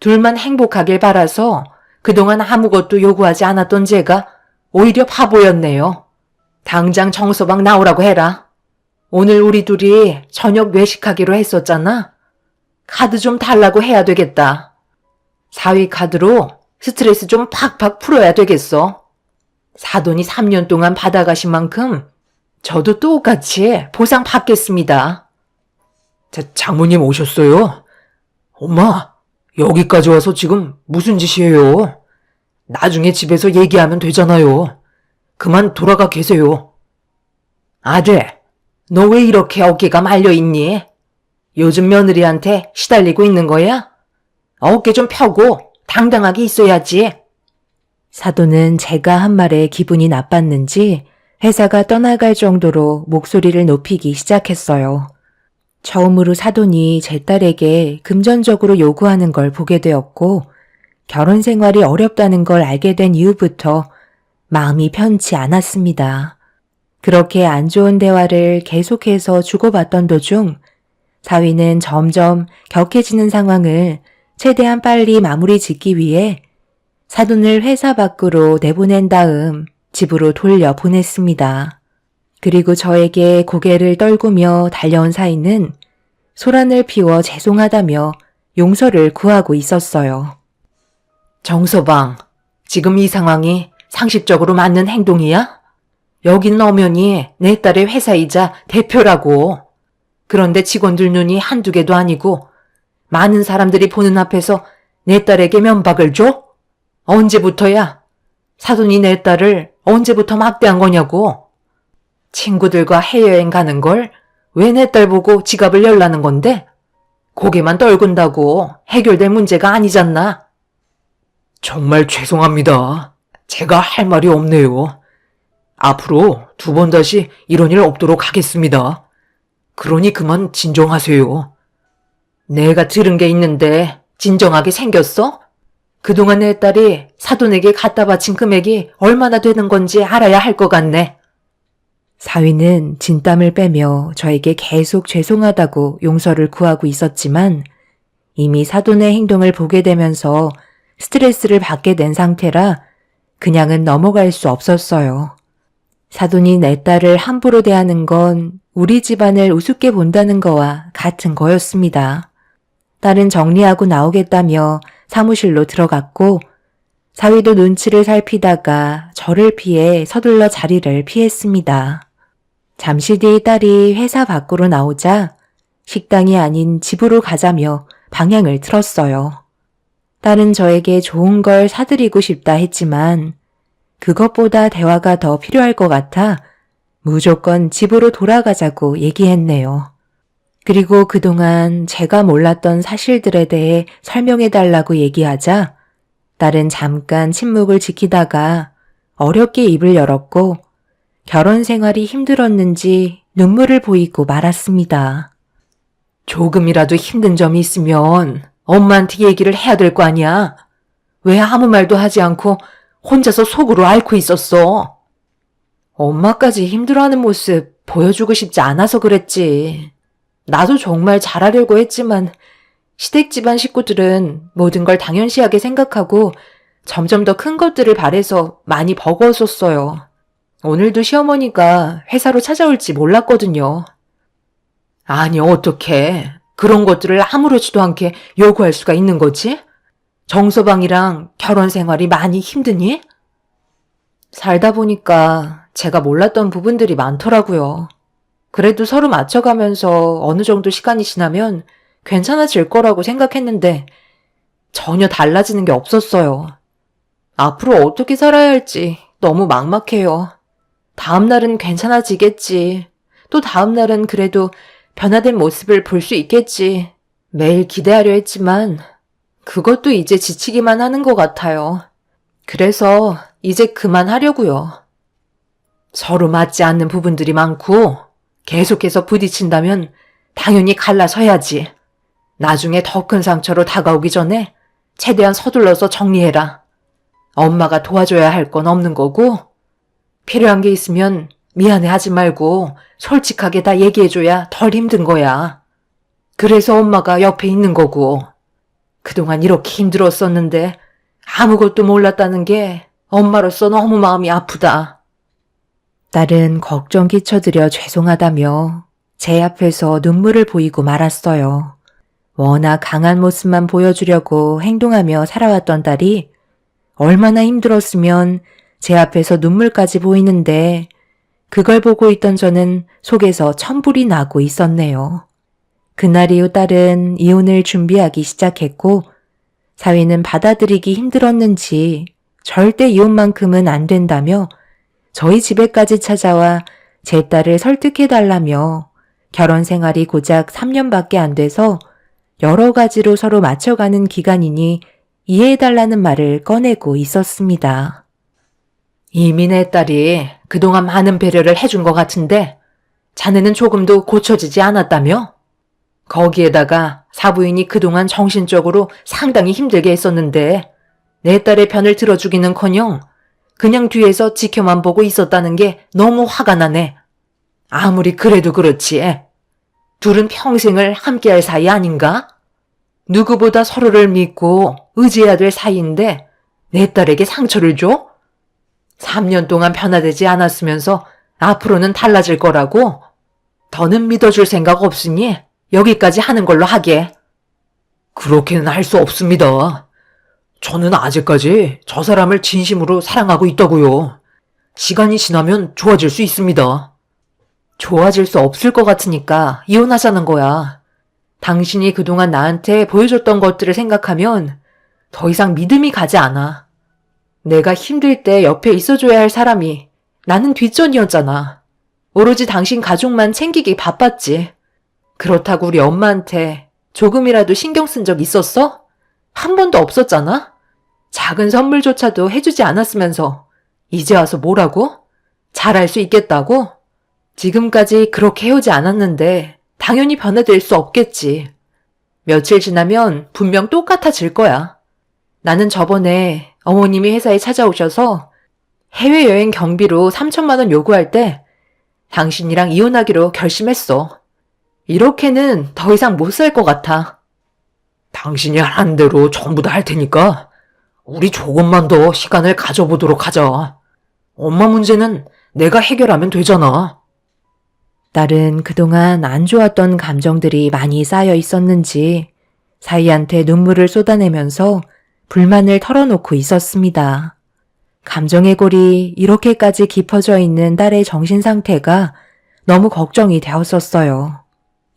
둘만 행복하길 바라서 그동안 아무것도 요구하지 않았던 제가 오히려 바보였네요. 당장 정서방 나오라고 해라. 오늘 우리 둘이 저녁 외식하기로 했었잖아. 카드 좀 달라고 해야 되겠다. 사위 카드로 스트레스 좀 팍팍 풀어야 되겠어. 사돈이 3년 동안 받아가신 만큼 저도 똑같이 보상 받겠습니다. 장모님 오셨어요? 엄마, 여기까지 와서 지금 무슨 짓이에요? 나중에 집에서 얘기하면 되잖아요. 그만 돌아가 계세요. 아들, 너 왜 이렇게 어깨가 말려있니? 요즘 며느리한테 시달리고 있는 거야? 어깨 좀 펴고 당당하게 있어야지.
사돈은 제가 한 말에 기분이 나빴는지 회사가 떠나갈 정도로 목소리를 높이기 시작했어요. 처음으로 사돈이 제 딸에게 금전적으로 요구하는 걸 보게 되었고 결혼 생활이 어렵다는 걸 알게 된 이후부터 마음이 편치 않았습니다. 그렇게 안 좋은 대화를 계속해서 주고받던 도중 사위는 점점 격해지는 상황을 최대한 빨리 마무리 짓기 위해 사돈을 회사 밖으로 내보낸 다음 집으로 돌려보냈습니다. 그리고 저에게 고개를 떨구며 달려온 사위는 소란을 피워 죄송하다며 용서를 구하고 있었어요.
정서방, 지금 이 상황이 상식적으로 맞는 행동이야? 여긴 엄연히 내 딸의 회사이자 대표라고. 그런데 직원들 눈이 한두 개도 아니고 많은 사람들이 보는 앞에서 내 딸에게 면박을 줘? 언제부터야? 사돈이 내 딸을 언제부터 막대한 거냐고. 친구들과 해외여행 가는 걸 왜 내 딸 보고 지갑을 열라는 건데? 고개만 떨군다고 해결될 문제가 아니잖나. 정말 죄송합니다. 제가 할 말이 없네요. 앞으로 2번 다시 이런 일 없도록 하겠습니다. 그러니 그만 진정하세요. 내가 들은 게 있는데 진정하게 생겼어? 그동안 내 딸이 사돈에게 갖다 바친 금액이 얼마나 되는 건지 알아야 할 것 같네.
사위는 진땀을 빼며 저에게 계속 죄송하다고 용서를 구하고 있었지만 이미 사돈의 행동을 보게 되면서 스트레스를 받게 된 상태라 그냥은 넘어갈 수 없었어요. 사돈이 내 딸을 함부로 대하는 건 우리 집안을 우습게 본다는 거와 같은 거였습니다. 딸은 정리하고 나오겠다며 사무실로 들어갔고 사위도 눈치를 살피다가 저를 피해 서둘러 자리를 피했습니다. 잠시 뒤 딸이 회사 밖으로 나오자 식당이 아닌 집으로 가자며 방향을 틀었어요. 딸은 저에게 좋은 걸 사드리고 싶다 했지만 그것보다 대화가 더 필요할 것 같아 무조건 집으로 돌아가자고 얘기했네요. 그리고 그동안 제가 몰랐던 사실들에 대해 설명해달라고 얘기하자 딸은 잠깐 침묵을 지키다가 어렵게 입을 열었고 결혼 생활이 힘들었는지 눈물을 보이고 말았습니다.
조금이라도 힘든 점이 있으면 엄마한테 얘기를 해야 될 거 아니야? 왜 아무 말도 하지 않고 혼자서 속으로 앓고 있었어? 엄마까지 힘들어하는 모습 보여주고 싶지 않아서 그랬지. 나도 정말 잘하려고 했지만 시댁 집안 식구들은 모든 걸 당연시하게 생각하고 점점 더 큰 것들을 바래서 많이 버거웠었어요. 오늘도 시어머니가 회사로 찾아올지 몰랐거든요. 아니 어떡해. 그런 것들을 아무렇지도 않게 요구할 수가 있는 거지? 정서방이랑 결혼 생활이 많이 힘드니? 살다 보니까 제가 몰랐던 부분들이 많더라고요. 그래도 서로 맞춰가면서 어느 정도 시간이 지나면 괜찮아질 거라고 생각했는데 전혀 달라지는 게 없었어요. 앞으로 어떻게 살아야 할지 너무 막막해요. 다음 날은 괜찮아지겠지. 또 다음 날은 그래도 변화된 모습을 볼 수 있겠지. 매일 기대하려 했지만 그것도 이제 지치기만 하는 것 같아요. 그래서 이제 그만하려고요. 서로 맞지 않는 부분들이 많고 계속해서 부딪힌다면 당연히 갈라서야지. 나중에 더 큰 상처로 다가오기 전에 최대한 서둘러서 정리해라. 엄마가 도와줘야 할 건 없는 거고 필요한 게 있으면 미안해하지 말고 솔직하게 다 얘기해줘야 덜 힘든 거야. 그래서 엄마가 옆에 있는 거고 그동안 이렇게 힘들었었는데 아무것도 몰랐다는 게 엄마로서 너무 마음이 아프다.
딸은 걱정 끼쳐드려 죄송하다며 제 앞에서 눈물을 보이고 말았어요. 워낙 강한 모습만 보여주려고 행동하며 살아왔던 딸이 얼마나 힘들었으면 제 앞에서 눈물까지 보이는데 그걸 보고 있던 저는 속에서 천불이 나고 있었네요. 그날 이후 딸은 이혼을 준비하기 시작했고 사위는 받아들이기 힘들었는지 절대 이혼만큼은 안 된다며 저희 집에까지 찾아와 제 딸을 설득해달라며 결혼 생활이 고작 3년밖에 안 돼서 여러 가지로 서로 맞춰가는 기간이니 이해해달라는 말을 꺼내고 있었습니다.
이미 내 딸이 그동안 많은 배려를 해준 것 같은데 자네는 조금도 고쳐지지 않았다며? 거기에다가 사부인이 그동안 정신적으로 상당히 힘들게 했었는데 내 딸의 편을 들어주기는커녕 그냥 뒤에서 지켜만 보고 있었다는 게 너무 화가 나네. 아무리 그래도 그렇지. 둘은 평생을 함께할 사이 아닌가? 누구보다 서로를 믿고 의지해야 될 사이인데 내 딸에게 상처를 줘? 3년 동안 변화되지 않았으면서 앞으로는 달라질 거라고? 더는 믿어줄 생각 없으니 여기까지 하는 걸로 하게. 그렇게는 할 수 없습니다. 저는 아직까지 저 사람을 진심으로 사랑하고 있다고요. 시간이 지나면 좋아질 수 있습니다. 좋아질 수 없을 것 같으니까 이혼하자는 거야. 당신이 그동안 나한테 보여줬던 것들을 생각하면 더 이상 믿음이 가지 않아. 내가 힘들 때 옆에 있어줘야 할 사람이 나는 뒷전이었잖아. 오로지 당신 가족만 챙기기 바빴지. 그렇다고 우리 엄마한테 조금이라도 신경 쓴 적 있었어? 한 번도 없었잖아? 작은 선물조차도 해주지 않았으면서 이제 와서 뭐라고? 잘할 수 있겠다고? 지금까지 그렇게 해오지 않았는데 당연히 변화될 수 없겠지. 며칠 지나면 분명 똑같아질 거야. 나는 저번에 어머님이 회사에 찾아오셔서 해외여행 경비로 3천만 원 요구할 때 당신이랑 이혼하기로 결심했어. 이렇게는 더 이상 못 살 것 같아. 당신이 하는 대로 전부 다 할 테니까 우리 조금만 더 시간을 가져보도록 하자. 엄마 문제는 내가 해결하면 되잖아.
딸은 그동안 안 좋았던 감정들이 많이 쌓여 있었는지 사위한테 눈물을 쏟아내면서 불만을 털어놓고 있었습니다. 감정의 골이 이렇게까지 깊어져 있는 딸의 정신 상태가 너무 걱정이 되었었어요.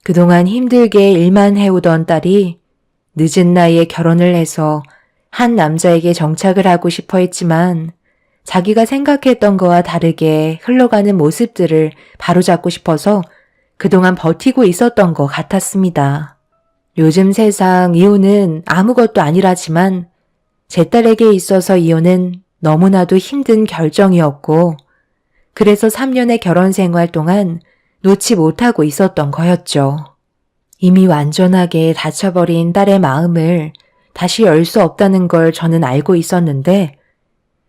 그동안 힘들게 일만 해오던 딸이 늦은 나이에 결혼을 해서 한 남자에게 정착을 하고 싶어 했지만 자기가 생각했던 거와 다르게 흘러가는 모습들을 바로잡고 싶어서 그동안 버티고 있었던 것 같았습니다. 요즘 세상 이혼은 아무것도 아니라지만 제 딸에게 있어서 이혼은 너무나도 힘든 결정이었고 그래서 3년의 결혼 생활 동안 놓지 못하고 있었던 거였죠. 이미 완전하게 닫혀버린 딸의 마음을 다시 열 수 없다는 걸 저는 알고 있었는데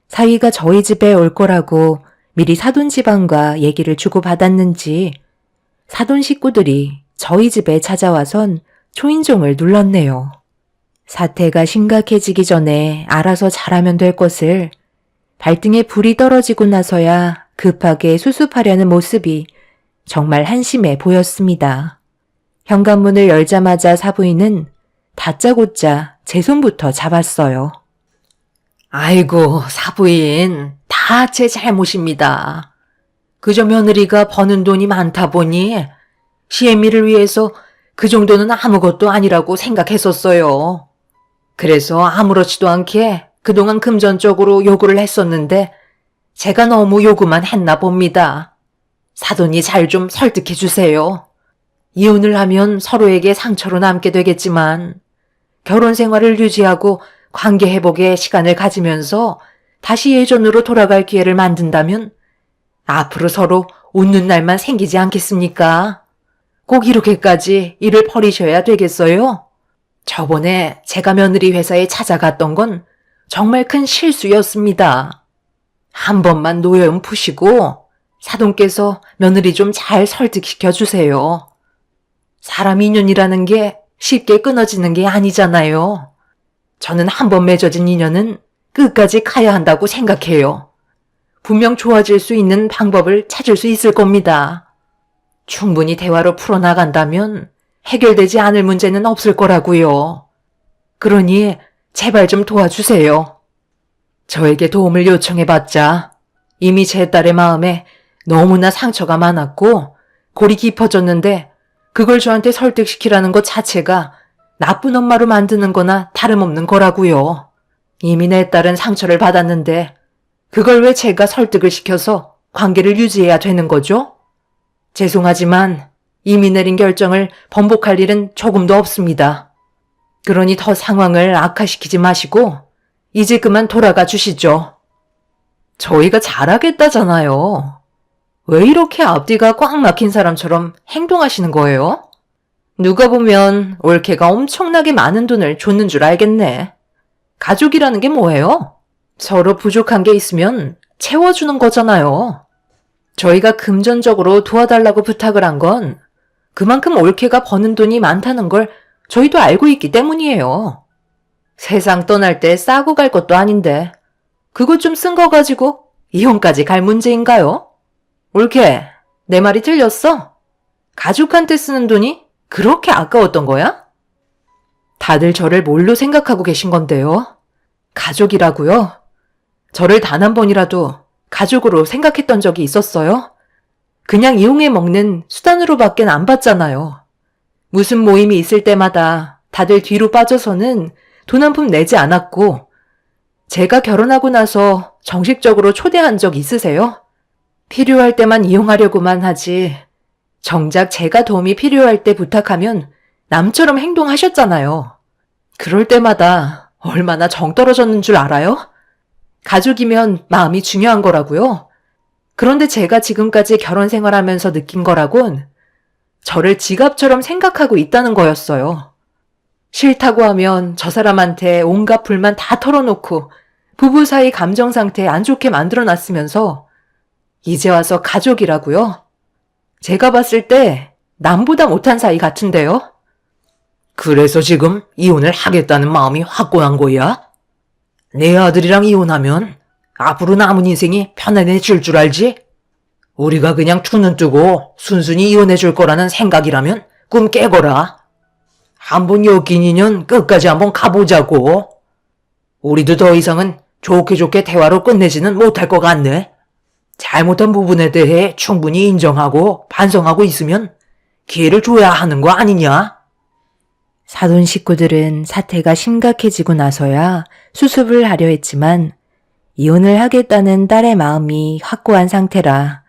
사위가 저희 집에 올 거라고 미리 사돈 집안과 얘기를 주고받았는지 사돈 식구들이 저희 집에 찾아와선 초인종을 눌렀네요. 사태가 심각해지기 전에 알아서 잘하면 될 것을 발등에 불이 떨어지고 나서야 급하게 수습하려는 모습이 정말 한심해 보였습니다. 현관문을 열자마자 사부인은 다짜고짜 제 손부터 잡았어요.
아이고, 사부인, 다 제 잘못입니다. 그저 며느리가 버는 돈이 많다 보니 시애미를 위해서 그 정도는 아무것도 아니라고 생각했었어요. 그래서 아무렇지도 않게 그동안 금전적으로 요구를 했었는데 제가 너무 요구만 했나 봅니다. 사돈이 잘 좀 설득해 주세요. 이혼을 하면 서로에게 상처로 남게 되겠지만 결혼 생활을 유지하고 관계 회복에 시간을 가지면서 다시 예전으로 돌아갈 기회를 만든다면 앞으로 서로 웃는 날만 생기지 않겠습니까? 꼭 이렇게까지 일을 벌이셔야 되겠어요? 저번에 제가 며느리 회사에 찾아갔던 건 정말 큰 실수였습니다. 한 번만 노여움 푸시고 사돈께서 며느리 좀 잘 설득시켜 주세요. 사람 인연이라는 게 쉽게 끊어지는 게 아니잖아요. 저는 한 번 맺어진 인연은 끝까지 가야 한다고 생각해요. 분명 좋아질 수 있는 방법을 찾을 수 있을 겁니다. 충분히 대화로 풀어나간다면 해결되지 않을 문제는 없을 거라고요. 그러니 제발 좀 도와주세요. 저에게 도움을 요청해봤자 이미 제 딸의 마음에 너무나 상처가 많았고 골이 깊어졌는데 그걸 저한테 설득시키라는 것 자체가 나쁜 엄마로 만드는 거나 다름없는 거라고요. 이미 내 딸은 상처를 받았는데 그걸 왜 제가 설득을 시켜서 관계를 유지해야 되는 거죠? 죄송하지만 이미 내린 결정을 번복할 일은 조금도 없습니다. 그러니 더 상황을 악화시키지 마시고 이제 그만 돌아가 주시죠. 저희가 잘하겠다잖아요. 왜 이렇게 앞뒤가 꽉 막힌 사람처럼 행동하시는 거예요? 누가 보면 올케가 엄청나게 많은 돈을 줬는 줄 알겠네. 가족이라는 게 뭐예요? 서로 부족한 게 있으면 채워주는 거잖아요. 저희가 금전적으로 도와달라고 부탁을 한 건 그만큼 올케가 버는 돈이 많다는 걸 저희도 알고 있기 때문이에요. 세상 떠날 때 싸고 갈 것도 아닌데 그것 좀 쓴 거 가지고 이혼까지 갈 문제인가요? 올케, 내 말이 틀렸어? 가족한테 쓰는 돈이 그렇게 아까웠던 거야? 다들 저를 뭘로 생각하고 계신 건데요? 가족이라고요? 저를 단 한 번이라도 가족으로 생각했던 적이 있었어요? 그냥 이용해 먹는 수단으로밖엔 안 봤잖아요. 무슨 모임이 있을 때마다 다들 뒤로 빠져서는 돈 한 푼 내지 않았고 제가 결혼하고 나서 정식적으로 초대한 적 있으세요? 필요할 때만 이용하려고만 하지 정작 제가 도움이 필요할 때 부탁하면 남처럼 행동하셨잖아요. 그럴 때마다 얼마나 정 떨어졌는 줄 알아요? 가족이면 마음이 중요한 거라고요. 그런데 제가 지금까지 결혼 생활하면서 느낀 거라곤 저를 지갑처럼 생각하고 있다는 거였어요. 싫다고 하면 저 사람한테 온갖 불만 다 털어놓고 부부 사이 감정 상태 안 좋게 만들어놨으면서 이제 와서 가족이라고요? 제가 봤을 때 남보다 못한 사이 같은데요? 그래서 지금 이혼을 하겠다는 마음이 확고한 거야? 내 아들이랑 이혼하면 앞으로 남은 인생이 편안해질 줄 알지? 우리가 그냥 두 눈 뜨고 순순히 이혼해 줄 거라는 생각이라면 꿈 깨거라. 한번 엮인 인연 끝까지 한번 가보자고. 우리도 더 이상은 좋게 좋게 대화로 끝내지는 못할 것 같네. 잘못한 부분에 대해 충분히 인정하고 반성하고 있으면 기회를 줘야 하는 거 아니냐?
사돈 식구들은 사태가 심각해지고 나서야 수습을 하려 했지만 이혼을 하겠다는 딸의 마음이 확고한 상태라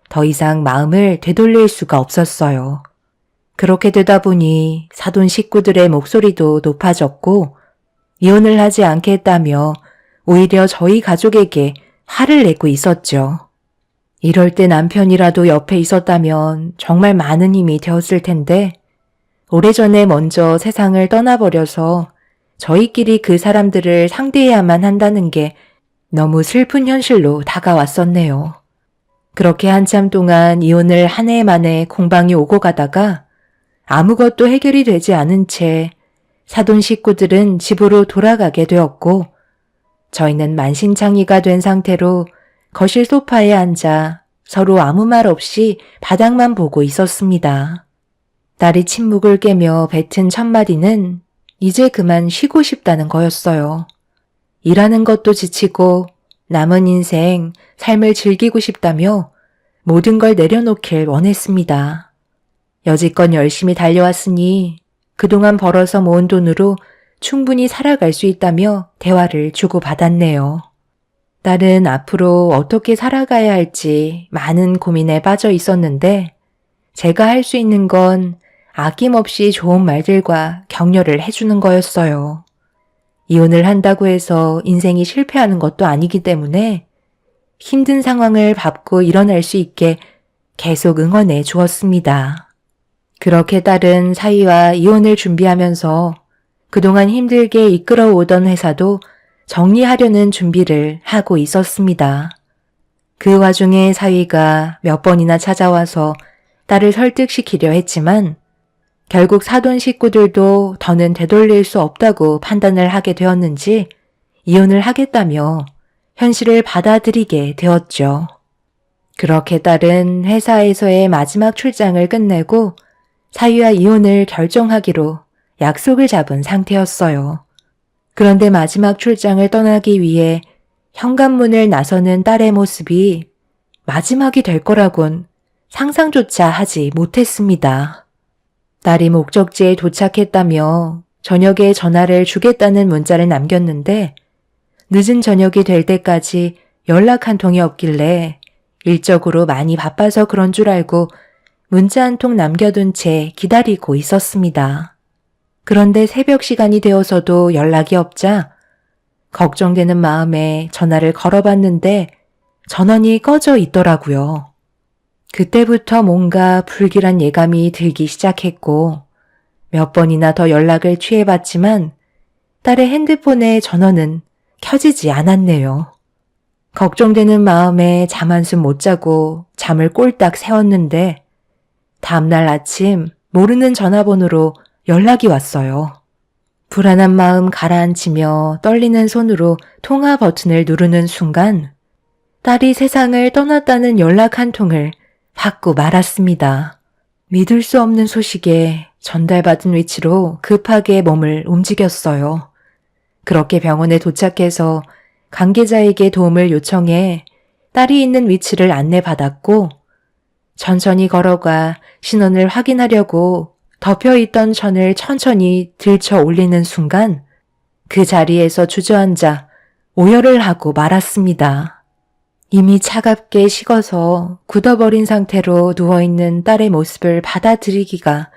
더 이상 마음을 되돌릴 수가 없었어요. 그렇게 되다 보니 사돈 식구들의 목소리도 높아졌고 이혼을 하지 않겠다며 오히려 저희 가족에게 화를 내고 있었죠. 이럴 때 남편이라도 옆에 있었다면 정말 많은 힘이 되었을 텐데 오래전에 먼저 세상을 떠나버려서 저희끼리 그 사람들을 상대해야만 한다는 게 너무 슬픈 현실로 다가왔었네요. 그렇게 한참 동안 이혼을 한 해 만에 공방이 오고 가다가 아무것도 해결이 되지 않은 채 사돈 식구들은 집으로 돌아가게 되었고 저희는 만신창이가 된 상태로 거실 소파에 앉아 서로 아무 말 없이 바닥만 보고 있었습니다. 딸이 침묵을 깨며 뱉은 첫마디는 이제 그만 쉬고 싶다는 거였어요. 일하는 것도 지치고 남은 인생 삶을 즐기고 싶다며 모든 걸 내려놓길 원했습니다. 여지껏 열심히 달려왔으니 그동안 벌어서 모은 돈으로 충분히 살아갈 수 있다며 대화를 주고받았네요. 딸은 앞으로 어떻게 살아가야 할지 많은 고민에 빠져 있었는데 제가 할 수 있는 건 아낌없이 좋은 말들과 격려를 해주는 거였어요. 이혼을 한다고 해서 인생이 실패하는 것도 아니기 때문에 힘든 상황을 밟고 일어날 수 있게 계속 응원해 주었습니다. 그렇게 딸은 사위와 이혼을 준비하면서 그동안 힘들게 이끌어오던 회사도 정리하려는 준비를 하고 있었습니다. 그 와중에 사위가 몇 번이나 찾아와서 딸을 설득시키려 했지만 결국 사돈 식구들도 더는 되돌릴 수 없다고 판단을 하게 되었는지 이혼을 하겠다며 현실을 받아들이게 되었죠. 그렇게 딸은 회사에서의 마지막 출장을 끝내고 사위와 이혼을 결정하기로 약속을 잡은 상태였어요. 그런데 마지막 출장을 떠나기 위해 현관문을 나서는 딸의 모습이 마지막이 될 거라곤 상상조차 하지 못했습니다. 딸이 목적지에 도착했다며 저녁에 전화를 주겠다는 문자를 남겼는데 늦은 저녁이 될 때까지 연락 한 통이 없길래 일적으로 많이 바빠서 그런 줄 알고 문자 한 통 남겨둔 채 기다리고 있었습니다. 그런데 새벽 시간이 되어서도 연락이 없자 걱정되는 마음에 전화를 걸어봤는데 전원이 꺼져 있더라고요. 그때부터 뭔가 불길한 예감이 들기 시작했고 몇 번이나 더 연락을 취해봤지만 딸의 핸드폰의 전원은 켜지지 않았네요. 걱정되는 마음에 잠 한숨 못 자고 잠을 꼴딱 새웠는데 다음날 아침 모르는 전화번호로 연락이 왔어요. 불안한 마음 가라앉히며 떨리는 손으로 통화 버튼을 누르는 순간 딸이 세상을 떠났다는 연락 한 통을 받고 말았습니다. 믿을 수 없는 소식에 전달받은 위치로 급하게 몸을 움직였어요. 그렇게 병원에 도착해서 관계자에게 도움을 요청해 딸이 있는 위치를 안내받았고 천천히 걸어가 신원을 확인하려고 덮여있던 천을 천천히 들쳐 올리는 순간 그 자리에서 주저앉아 오열을 하고 말았습니다. 이미 차갑게 식어서 굳어버린 상태로 누워있는 딸의 모습을 받아들이기가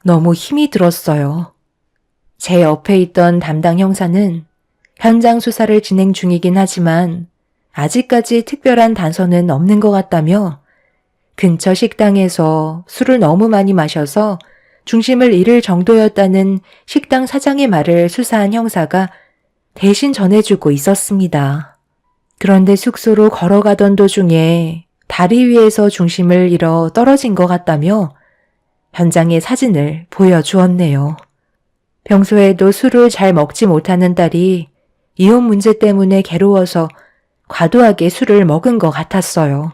너무 힘이 들었어요. 제 옆에 있던 담당 형사는 현장 수사를 진행 중이긴 하지만 아직까지 특별한 단서는 없는 것 같다며 근처 식당에서 술을 너무 많이 마셔서 중심을 잃을 정도였다는 식당 사장의 말을 수사한 형사가 대신 전해주고 있었습니다. 그런데 숙소로 걸어가던 도중에 다리 위에서 중심을 잃어 떨어진 것 같다며 현장의 사진을 보여주었네요. 평소에도 술을 잘 먹지 못하는 딸이 이혼 문제 때문에 괴로워서 과도하게 술을 먹은 것 같았어요.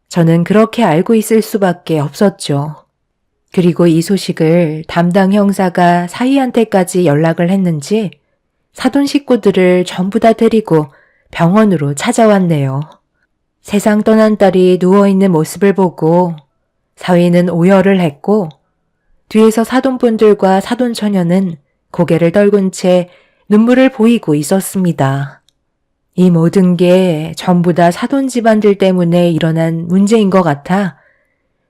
저는 그렇게 알고 있을 수밖에 없었죠. 그리고 이 소식을 담당 형사가 사위한테까지 연락을 했는지 사돈 식구들을 전부 다 데리고 병원으로 찾아왔네요. 세상 떠난 딸이 누워있는 모습을 보고 사위는 오열을 했고 뒤에서 사돈분들과 사돈처녀는 고개를 떨군 채 눈물을 보이고 있었습니다. 이 모든 게 전부 다 사돈 집안들 때문에 일어난 문제인 것 같아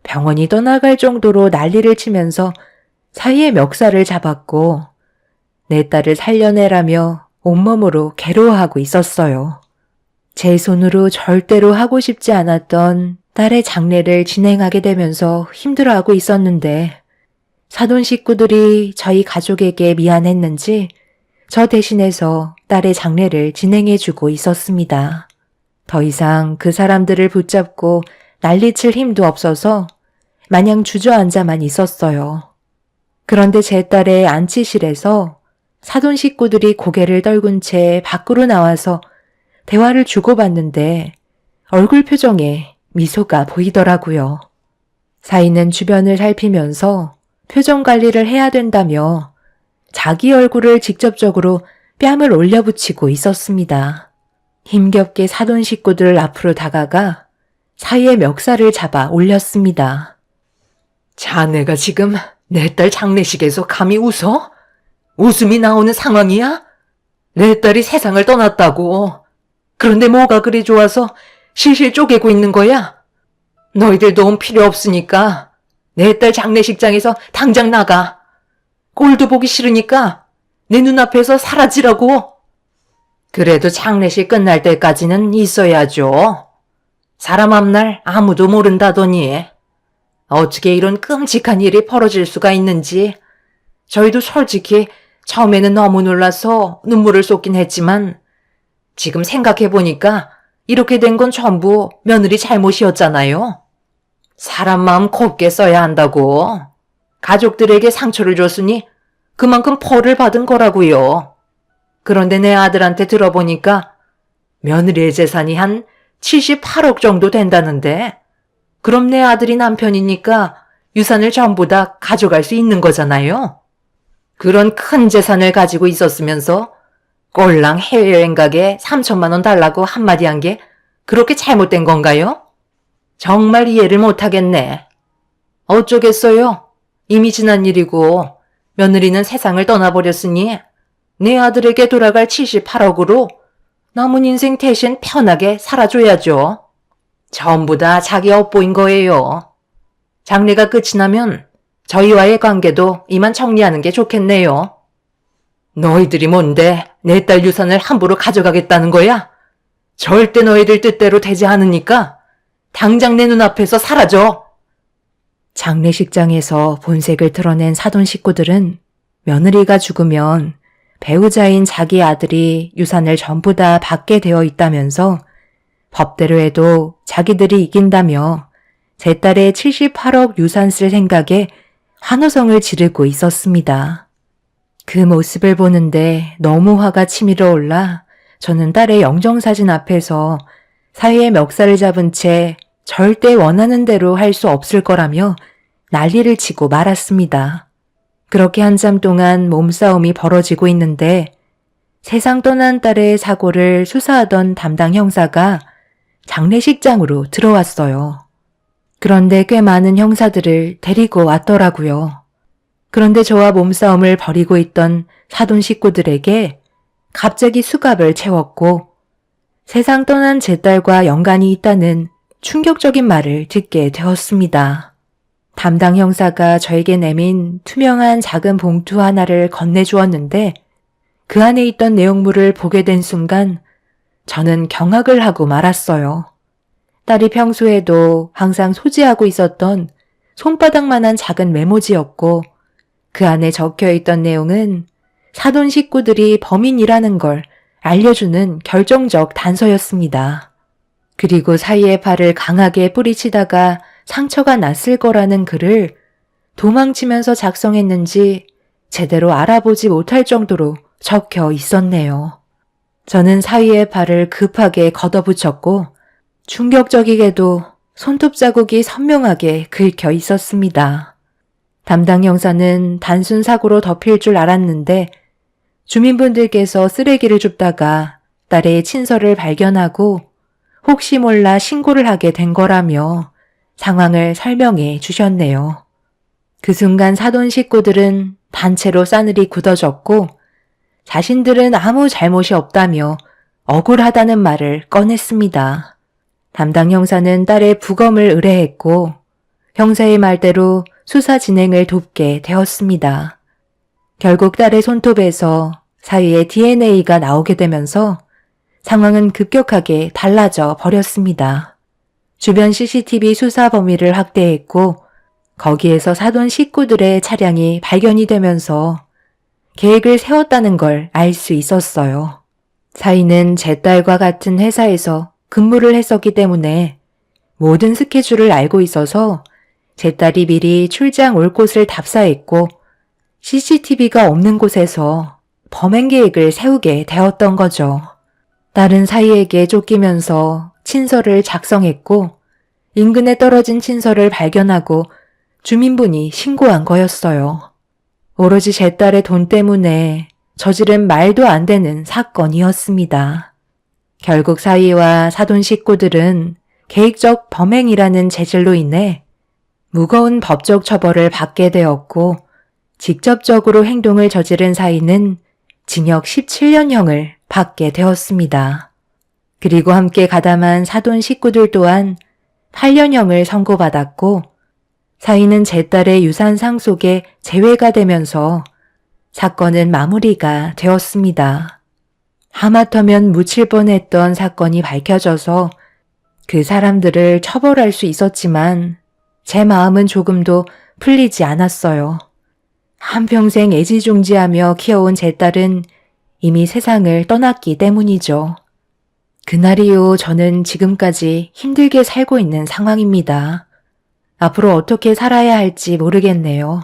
병원이 떠나갈 정도로 난리를 치면서 사위의 멱살을 잡았고 내 딸을 살려내라며 온몸으로 괴로워하고 있었어요. 제 손으로 절대로 하고 싶지 않았던 딸의 장례를 진행하게 되면서 힘들어하고 있었는데 사돈 식구들이 저희 가족에게 미안했는지 저 대신해서 딸의 장례를 진행해주고 있었습니다. 더 이상 그 사람들을 붙잡고 난리칠 힘도 없어서 마냥 주저앉아만 있었어요. 그런데 제 딸의 안치실에서 사돈 식구들이 고개를 떨군 채 밖으로 나와서 대화를 주고받는데 얼굴 표정에 미소가 보이더라고요. 사위는 주변을 살피면서 표정 관리를 해야 된다며 자기 얼굴을 직접적으로 뺨을 올려붙이고 있었습니다. 힘겹게 사돈 식구들 앞으로 다가가 사위의 멱살을 잡아 올렸습니다.
자네가 지금 내 딸 장례식에서 감히 웃어? 웃음이 나오는 상황이야? 내 딸이 세상을 떠났다고. 그런데 뭐가 그리 좋아서 실실 쪼개고 있는 거야? 너희들 도움 필요 없으니까 내 딸 장례식장에서 당장 나가. 꼴도 보기 싫으니까 내 눈앞에서 사라지라고. 그래도 장례식 끝날 때까지는 있어야죠. 사람 앞날 아무도 모른다더니 어떻게 이런 끔찍한 일이 벌어질 수가 있는지 저희도 솔직히 처음에는 너무 놀라서 눈물을 쏟긴 했지만 지금 생각해보니까 이렇게 된 건 전부 며느리 잘못이었잖아요. 사람 마음 곱게 써야 한다고. 가족들에게 상처를 줬으니 그만큼 벌을 받은 거라고요. 그런데 내 아들한테 들어보니까 며느리의 재산이 한 78억 정도 된다는데 그럼 내 아들이 남편이니까 유산을 전부 다 가져갈 수 있는 거잖아요. 그런 큰 재산을 가지고 있었으면서 꼴랑 해외여행 가게 3천만 원 달라고 한마디 한 게 그렇게 잘못된 건가요? 정말 이해를 못하겠네. 어쩌겠어요. 이미 지난 일이고 며느리는 세상을 떠나버렸으니 내 아들에게 돌아갈 78억으로 남은 인생 대신 편하게 살아줘야죠. 전부 다 자기 업보인 거예요. 장례가 끝이 나면 저희와의 관계도 이만 정리하는 게 좋겠네요. 너희들이 뭔데 내 딸 유산을 함부로 가져가겠다는 거야? 절대 너희들 뜻대로 되지 않으니까 당장 내 눈앞에서 사라져.
장례식장에서 본색을 드러낸 사돈 식구들은 며느리가 죽으면 배우자인 자기 아들이 유산을 전부 다 받게 되어 있다면서 법대로 해도 자기들이 이긴다며 제 딸의 78억 유산 쓸 생각에 환호성을 지르고 있었습니다. 그 모습을 보는데 너무 화가 치밀어 올라 저는 딸의 영정사진 앞에서 사위의 멱살을 잡은 채 절대 원하는 대로 할 수 없을 거라며 난리를 치고 말았습니다. 그렇게 한참 동안 몸싸움이 벌어지고 있는데 세상 떠난 딸의 사고를 수사하던 담당 형사가 장례식장으로 들어왔어요. 그런데 꽤 많은 형사들을 데리고 왔더라고요. 그런데 저와 몸싸움을 벌이고 있던 사돈 식구들에게 갑자기 수갑을 채웠고 세상 떠난 제 딸과 연관이 있다는 충격적인 말을 듣게 되었습니다. 담당 형사가 저에게 내민 투명한 작은 봉투 하나를 건네주었는데 그 안에 있던 내용물을 보게 된 순간 저는 경악을 하고 말았어요. 딸이 평소에도 항상 소지하고 있었던 손바닥만한 작은 메모지였고 그 안에 적혀 있던 내용은 사돈 식구들이 범인이라는 걸 알려주는 결정적 단서였습니다. 그리고 사이의 팔을 강하게 뿌리치다가 상처가 났을 거라는 글을 도망치면서 작성했는지 제대로 알아보지 못할 정도로 적혀 있었네요. 저는 사위의 발을 급하게 걷어붙였고 충격적이게도 손톱 자국이 선명하게 긁혀 있었습니다. 담당 형사는 단순 사고로 덮일 줄 알았는데 주민분들께서 쓰레기를 줍다가 딸의 친서를 발견하고 혹시 몰라 신고를 하게 된 거라며 상황을 설명해 주셨네요. 그 순간 사돈 식구들은 단체로 싸늘히 굳어졌고 자신들은 아무 잘못이 없다며 억울하다는 말을 꺼냈습니다. 담당 형사는 딸의 부검을 의뢰했고 형사의 말대로 수사 진행을 돕게 되었습니다. 결국 딸의 손톱에서 사위의 DNA가 나오게 되면서 상황은 급격하게 달라져 버렸습니다. 주변 CCTV 수사 범위를 확대했고 거기에서 사돈 식구들의 차량이 발견이 되면서 계획을 세웠다는 걸 알 수 있었어요. 사위는 제 딸과 같은 회사에서 근무를 했었기 때문에 모든 스케줄을 알고 있어서 제 딸이 미리 출장 올 곳을 답사했고 CCTV가 없는 곳에서 범행 계획을 세우게 되었던 거죠. 딸은 사위에게 쫓기면서 친서를 작성했고 인근에 떨어진 친서를 발견하고 주민분이 신고한 거였어요. 오로지 제 딸의 돈 때문에 저지른 말도 안 되는 사건이었습니다. 결국 사위와 사돈 식구들은 계획적 범행이라는 죄질로 인해 무거운 법적 처벌을 받게 되었고 직접적으로 행동을 저지른 사위는 징역 17년형을 받게 되었습니다. 그리고 함께 가담한 사돈 식구들 또한 8년형을 선고받았고 사위는 제 딸의 유산 상속에 제외가 되면서 사건은 마무리가 되었습니다. 하마터면 묻힐 뻔했던 사건이 밝혀져서 그 사람들을 처벌할 수 있었지만 제 마음은 조금도 풀리지 않았어요. 한평생 애지중지하며 키워온 제 딸은 이미 세상을 떠났기 때문이죠. 그날 이후 저는 지금까지 힘들게 살고 있는 상황입니다. 앞으로 어떻게 살아야 할지 모르겠네요.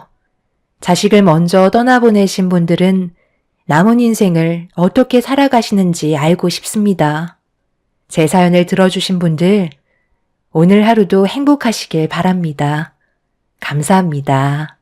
자식을 먼저 떠나보내신 분들은 남은 인생을 어떻게 살아가시는지 알고 싶습니다. 제 사연을 들어주신 분들, 오늘 하루도 행복하시길 바랍니다. 감사합니다.